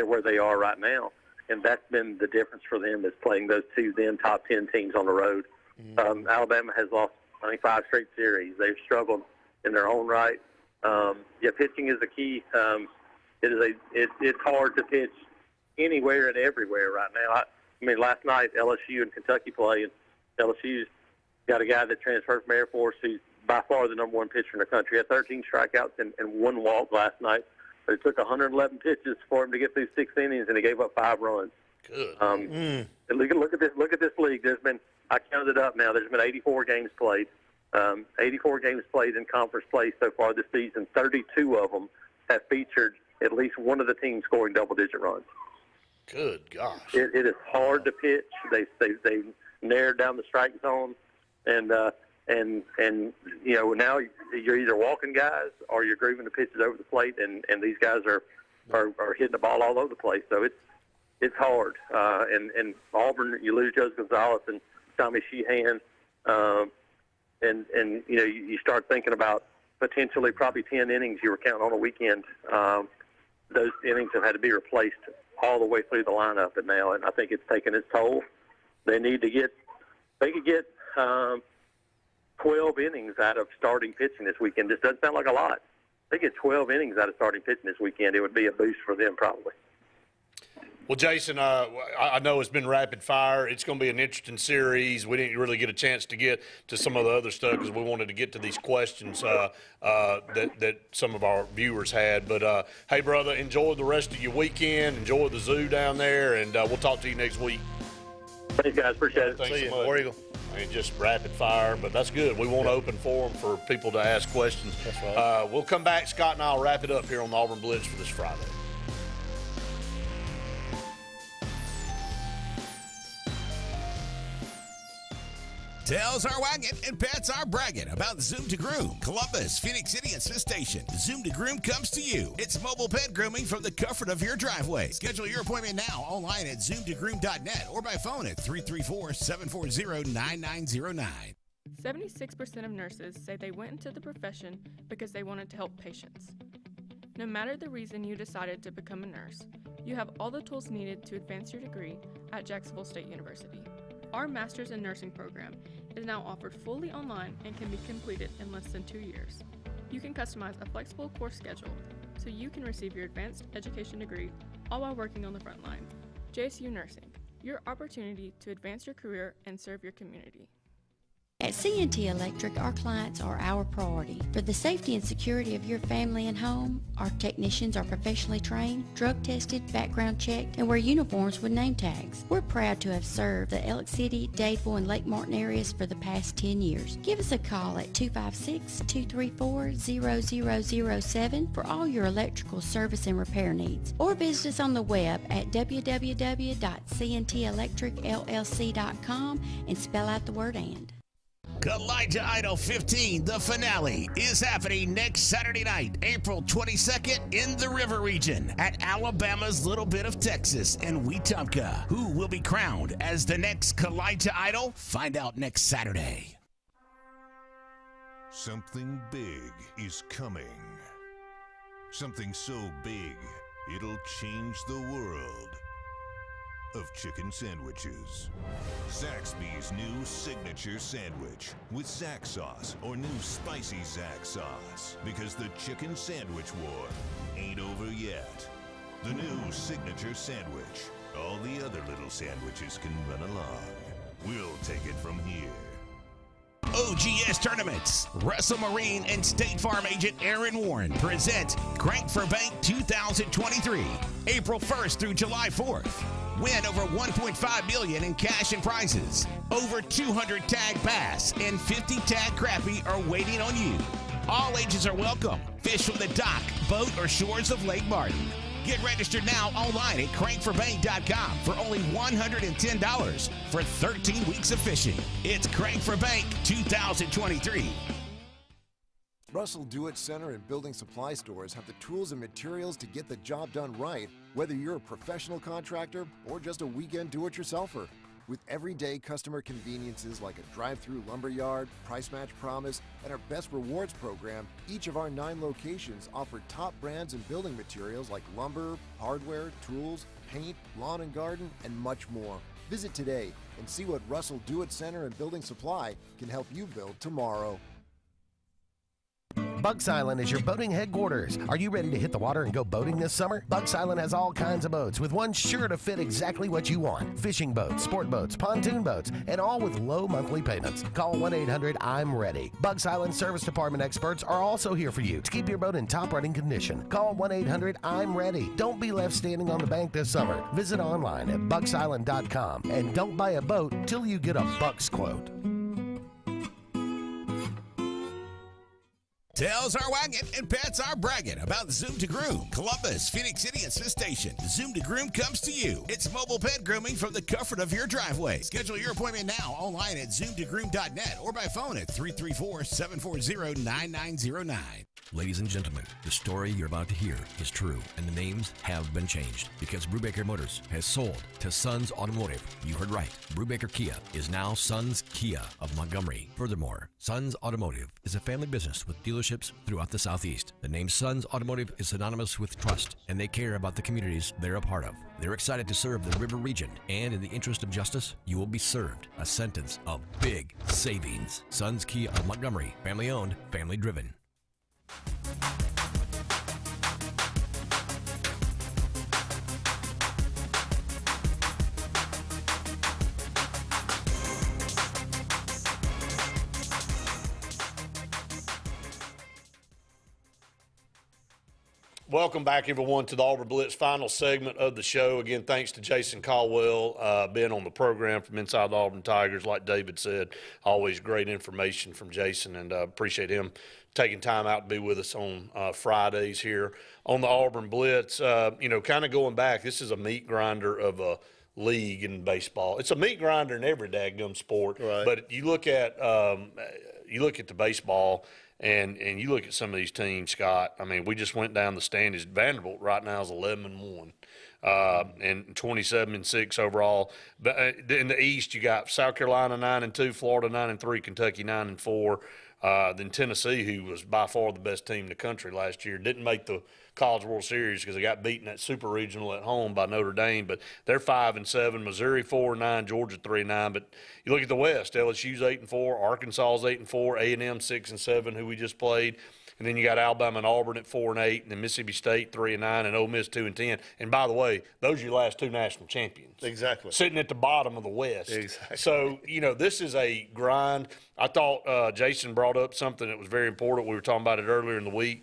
where they are right now, and that's been the difference for them, is playing those two then top 10 teams on the road. Alabama has lost, I think, 5 straight series. They've struggled in their own right. Pitching is the key. It's hard to pitch anywhere and everywhere right now. I mean, last night LSU and Kentucky play, and LSU's got a guy that transferred from Air Force who's by far the number 1 pitcher in the country. He had 13 strikeouts and 1 walk last night. But it took 111 pitches for him to get through 6 innings, and he gave up 5 runs. Good. Look at this league. I counted it up now. There's been 84 games played. 84 games played in conference play so far this season. 32 of them have featured at least one of the teams scoring double-digit runs. Good gosh. It is hard to pitch. They've narrowed down the strike zone, and you know, now you're either walking guys or you're grooving the pitches over the plate, and these guys are hitting the ball all over the place. So it's hard. And Auburn, you lose Jose Gonzalez and Tommy Sheehan, and you know, you start thinking about potentially probably 10 innings you were counting on a weekend. Those innings have had to be replaced all the way through the lineup, and I think it's taken its toll. They could get 12 innings out of starting pitching this weekend. This doesn't sound like a lot. They get 12 innings out of starting pitching this weekend, it would be a boost for them probably. Well, Jason, I know it's been rapid fire. It's going to be an interesting series. We didn't really get a chance to get to some of the other stuff because we wanted to get to these questions that some of our viewers had. But, hey, brother, enjoy the rest of your weekend. Enjoy the zoo down there, and we'll talk to you next week. Thanks, guys. Appreciate it. Thanks See so you. much. War Eagle. I mean, just rapid fire, but that's good. We want to open forum for people to ask questions. That's right. We'll come back. Scott and I will wrap it up here on the Auburn Blitz for this Friday. Tails are wagging and pets are bragging about Zoom to Groom. Columbus, Phoenix City, and Smith Station. Zoom to Groom comes to you. It's mobile pet grooming from the comfort of your driveway. Schedule your appointment now online at zoomtogroom.net or by phone at 334-740-9909. 76% of nurses say they went into the profession because they wanted to help patients. No matter the reason you decided to become a nurse, you have all the tools needed to advance your degree at Jacksonville State University. Our Master's in Nursing program is now offered fully online and can be completed in less than 2 years. You can customize a flexible course schedule so you can receive your advanced education degree all while working on the front line. JSU Nursing, your opportunity to advance your career and serve your community. At C&T Electric, our clients are our priority. For the safety and security of your family and home, our technicians are professionally trained, drug tested, background checked, and wear uniforms with name tags. We're proud to have served the Elk City, Dadeville, and Lake Martin areas for the past 10 years. Give us a call at 256-234-0007 for all your electrical service and repair needs, or visit us on the web at www.cntelectricllc.com and spell out the word "and." Elijah Idol 15, the finale, is happening next Saturday night, April 22nd, in the River Region at Alabama's Little Bit of Texas in Wetumpka. Who will be crowned as the next Elijah Idol? Find out next Saturday. Something big is coming. Something so big, it'll change the world of chicken sandwiches. Zaxby's new signature sandwich with Zax sauce or new spicy Zax sauce, because the chicken sandwich war ain't over yet. The new signature sandwich. All the other little sandwiches can run along. We'll take it from here. OGS tournaments. Russell Marine and State Farm agent Aaron Warren present Crank for Bank 2023, April 1st through July 4th. Win over $1.5 million in cash and prizes. Over 200 tag bass and 50 tag crappie are waiting on you. All ages are welcome. Fish from the dock, boat, or shores of Lake Martin. Get registered now online at crankforbank.com for only $110 for 13 weeks of fishing. It's Crank for Bank 2023. Russell Do-It Center and building supply stores have the tools and materials to get the job done right, whether you're a professional contractor or just a weekend do-it-yourselfer. With everyday customer conveniences like a drive-through lumberyard, price match promise, and our best rewards program, each of our 9 locations offer top brands and building materials like lumber, hardware, tools, paint, lawn and garden, and much more. Visit today and see what Russell Do-It Center and Building Supply can help you build tomorrow. Bucks Island is your boating headquarters. Are you ready to hit the water and go boating this summer? Bucks Island has all kinds of boats, with one sure to fit exactly what you want. Fishing boats, sport boats, pontoon boats, and all with low monthly payments. Call 1-800-I'm-READY. Bucks Island Service Department experts are also here for you to keep your boat in top running condition. Call 1-800-I'm-READY. Don't be left standing on the bank this summer. Visit online at bucksisland.com and don't buy a boat till you get a Bucks quote. Tails are wagging and pets are bragging about Zoom to Groom. Columbus, Phoenix City, and Smith Station. Zoom to Groom comes to you. It's mobile pet grooming from the comfort of your driveway. Schedule your appointment now online at zoomtogroom.net or by phone at 334-740-9909. Ladies and gentlemen, the story you're about to hear is true, and the names have been changed because Brubaker Motors has sold to Sons Automotive. You heard right. Brubaker Kia is now Sons Kia of Montgomery. Furthermore, Sons Automotive is a family business with dealerships throughout the Southeast. The name Sons Automotive is synonymous with trust, and they care about the communities they're a part of. They're excited to serve the River region, and in the interest of justice, you will be served a sentence of big savings. Sons Kia of Montgomery, family owned, family driven. Welcome back, everyone, to the Auburn Blitz final segment of the show. Again, thanks to Jason Caldwell being on the program from inside the Auburn Tigers. Like David said, always great information from Jason, and appreciate him taking time out to be with us on Fridays here on the Auburn Blitz. Kind of going back, this is a meat grinder of a league in baseball. It's a meat grinder in every daggum sport, right. But you look at the baseball. And you look at some of these teams, Scott. I mean, we just went down the standings. Vanderbilt right now is 11-1, and 27-6 overall. But in the East, you got South Carolina 9-2, Florida 9-3, Kentucky 9-4. Then Tennessee, who was by far the best team in the country last year, didn't make the College World Series because they got beaten at Super Regional at home by Notre Dame. But they're 5-7. Missouri 4-9. Georgia 3-9. But you look at the West. LSU's 8-4. Arkansas's 8-4. A&M 6-7, who we just played. And then you got Alabama and Auburn at 4-8, and then Mississippi State 3-9, and Ole Miss 2-10. And by the way, those are your last 2 national champions. Exactly. Sitting at the bottom of the West. Exactly. So, this is a grind. I thought Jason brought up something that was very important. We were talking about it earlier in the week.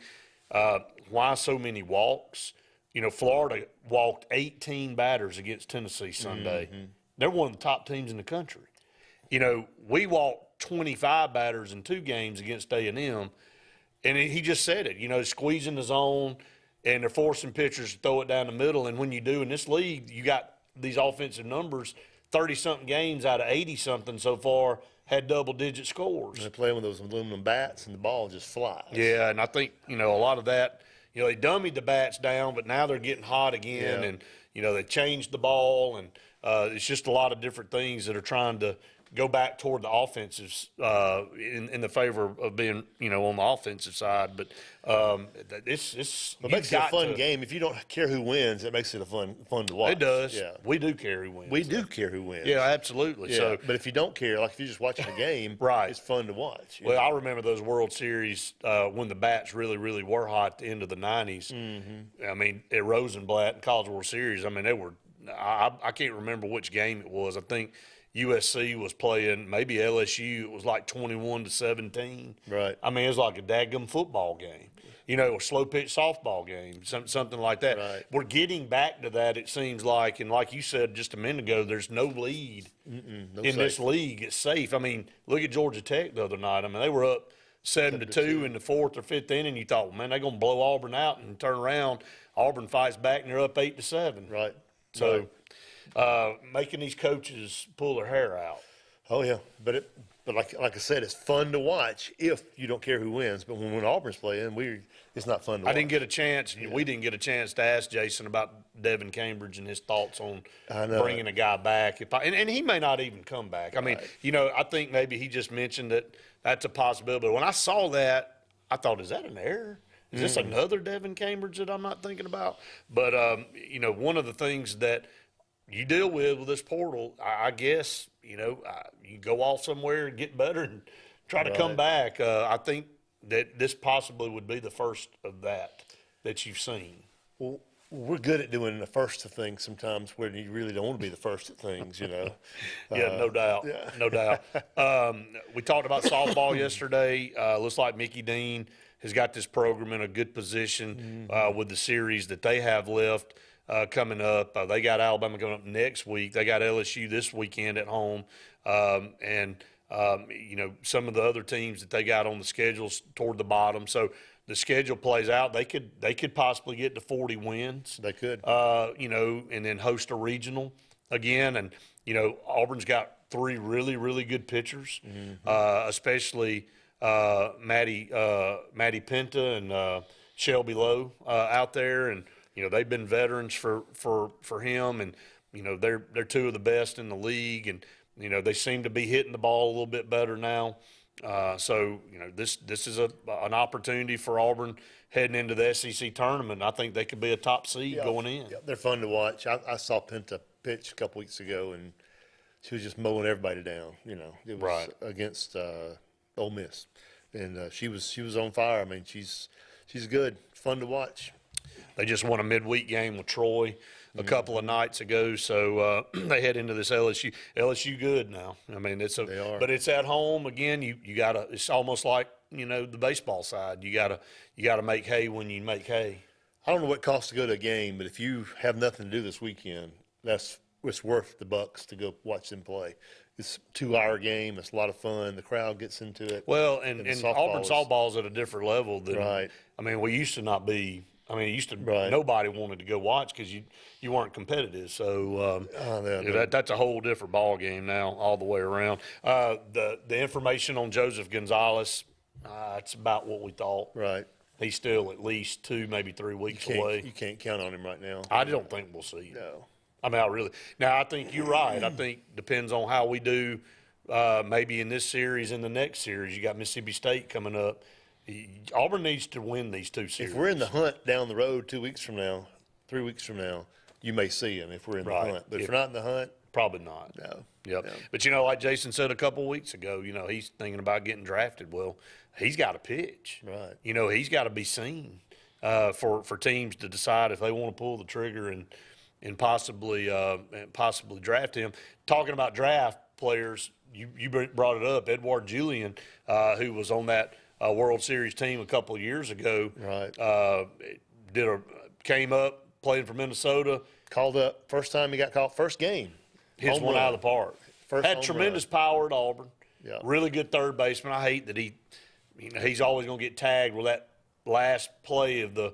Why so many walks? Florida walked 18 batters against Tennessee Sunday. Mm-hmm. They're one of the top teams in the country. We walked 25 batters in 2 games against A&M. And he just said it, squeezing the zone, and they're forcing pitchers to throw it down the middle. And when you do in this league, you got these offensive numbers, 30-something games out of 80-something so far had double-digit scores. And they're playing with those aluminum bats, and the ball just flies. Yeah, and I think, a lot of that, they dummied the bats down, but now they're getting hot again. Yeah. And, they changed the ball, and it's just a lot of different things that are trying to go back toward the offensives in the favor of being, on the offensive side. But it makes it a fun game. If you don't care who wins, it makes it fun to watch. It does. Yeah. We do care who wins. We do care who wins. Yeah, absolutely. Yeah. So, but if you don't care, like if you're just watching a game, right, it's fun to watch. Well, I remember those World Series when the bats really, really were hot at the end of the 90s. Mm-hmm. I mean, at Rosenblatt and College World Series, I mean, they were – I can't remember which game it was. I think – USC was playing maybe LSU. It was like 21-17. Right. I mean, it was like a daggum football game. A slow pitch softball game, something like that. Right. We're getting back to that, it seems like. And like you said just a minute ago, there's no lead in this league. It's safe. I mean, look at Georgia Tech the other night. I mean, they were up 7-2 in the 4th or 5th inning. You thought, well, man, they're going to blow Auburn out and turn around. Auburn fights back, and they're up 8-7. Right. So making these coaches pull their hair out. Oh, yeah. But like I said, it's fun to watch if you don't care who wins. But when Auburn's playing, it's not fun to watch. I didn't get a chance. We didn't get a chance to ask Jason about Devin Cambridge and his thoughts on bringing a guy back. And he may not even come back. I mean, I think maybe he just mentioned that that's a possibility. But when I saw that, I thought, is that an error? Is this another Devin Cambridge that I'm not thinking about? But, one of the things that you deal with this portal, I guess, you go off somewhere and get better and try to come back. I think that this possibly would be the first of that you've seen. Well, we're good at doing the first of things sometimes where you really don't want to be the first of things, Yeah, no doubt. Yeah. No doubt. We talked about softball yesterday. Looks like Mickey Dean has got this program in a good position with the series that they have left coming up. They got Alabama coming up next week. They got LSU this weekend at home. Some of the other teams that they got on the schedules toward the bottom. So the schedule plays out. They could possibly get to 40 wins. They could. And then host a regional again. And, Auburn's got 3 really, really good pitchers, especially Maddie Penta and Shelby Lowe out there. And, they've been veterans for him. And, they're 2 of the best in the league. And, they seem to be hitting the ball a little bit better now. This is an opportunity for Auburn heading into the SEC tournament. I think they could be a top seed going in. Yeah, they're fun to watch. I saw Penta pitch a couple weeks ago, and she was just mowing everybody down. It was against Ole Miss, and she was on fire. I mean, she's good. Fun to watch. They just won a midweek game with Troy a couple of nights ago, so they head into this LSU. LSU good now. I mean, they are. But it's at home again. You gotta. It's almost like the baseball side. You gotta make hay when you make hay. I don't know what it costs to go to a game, but if you have nothing to do this weekend, it's worth the bucks to go watch them play. It's a 2-hour game. It's a lot of fun. The crowd gets into it. Well, and Auburn softball's at a different level than. Right. I mean, we used to not be. I mean, nobody wanted to go watch because you weren't competitive. So that's a whole different ball game now, all the way around. The information on Joseph Gonzalez, it's about what we thought. Right. He's still at least 2, maybe 3 weeks away. You can't count on him right now. I don't think we'll see him. No. I mean, I think you're right. I think depends on how we do. Maybe in this series, in the next series, you got Mississippi State coming up. Auburn needs to win these 2 series. If we're in the hunt down the road 2 weeks from now, 3 weeks from now, you may see him if we're in the hunt. But if we're not in the hunt, probably not. No. Yep. No. But like Jason said a couple of weeks ago, he's thinking about getting drafted. Well, he's got to pitch. Right. He's got to be seen for teams to decide if they want to pull the trigger and possibly draft him. Talking about draft players, you brought it up. Edward Julian, who was on that World Series team a couple of years ago. Right. Came up, playing for Minnesota. Called up. First time he got called. First game. Hits one out of the park. Had tremendous power at Auburn. Yeah. Really good third baseman. I hate that he's always going to get tagged with that last play of the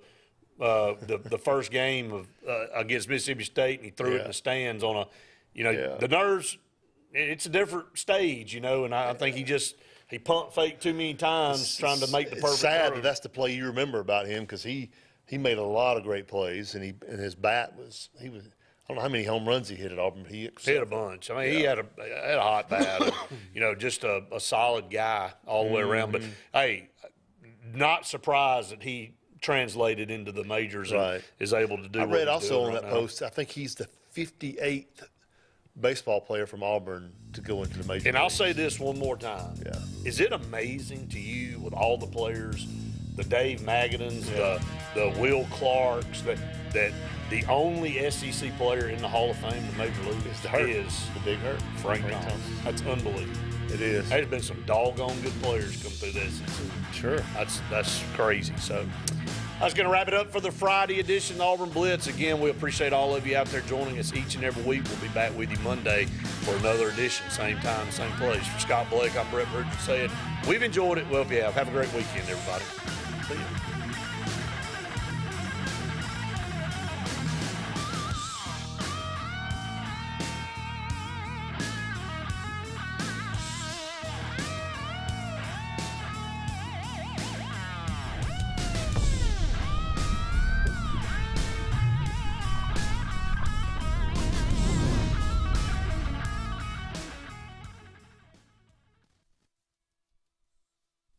first game of against Mississippi State, and he threw it in the stands on the nerves. It's a different stage, and I think he pump faked too many times trying to make the perfect sad throw. that's the play you remember about him because he made a lot of great plays, and his bat was I don't know how many home runs he hit at Auburn. He hit a bunch. I mean, he had a hot bat. Just a solid guy all the way around. But hey, not surprised that he translated into the majors and is able to do. I read also on right that now. post. I think he's the 58th baseball player from Auburn to go into the major. And I'll say this one more time. Yeah. Is it amazing to you with all the players the Dave Magadans, the Will Clarks, that the only SEC player in the Hall of Fame in Major League is the Big Hurt, Frank Thomas. That's unbelievable. It is. There's been some doggone good players come through the SEC. Sure. That's crazy. So that's going to wrap it up for the Friday edition of the Auburn Blitz. Again, we appreciate all of you out there joining us each and every week. We'll be back with you Monday for another edition, same time, same place. For Scott Blake, I'm Brett Bridges saying we've enjoyed it. Well, if you have a great weekend, everybody. See you.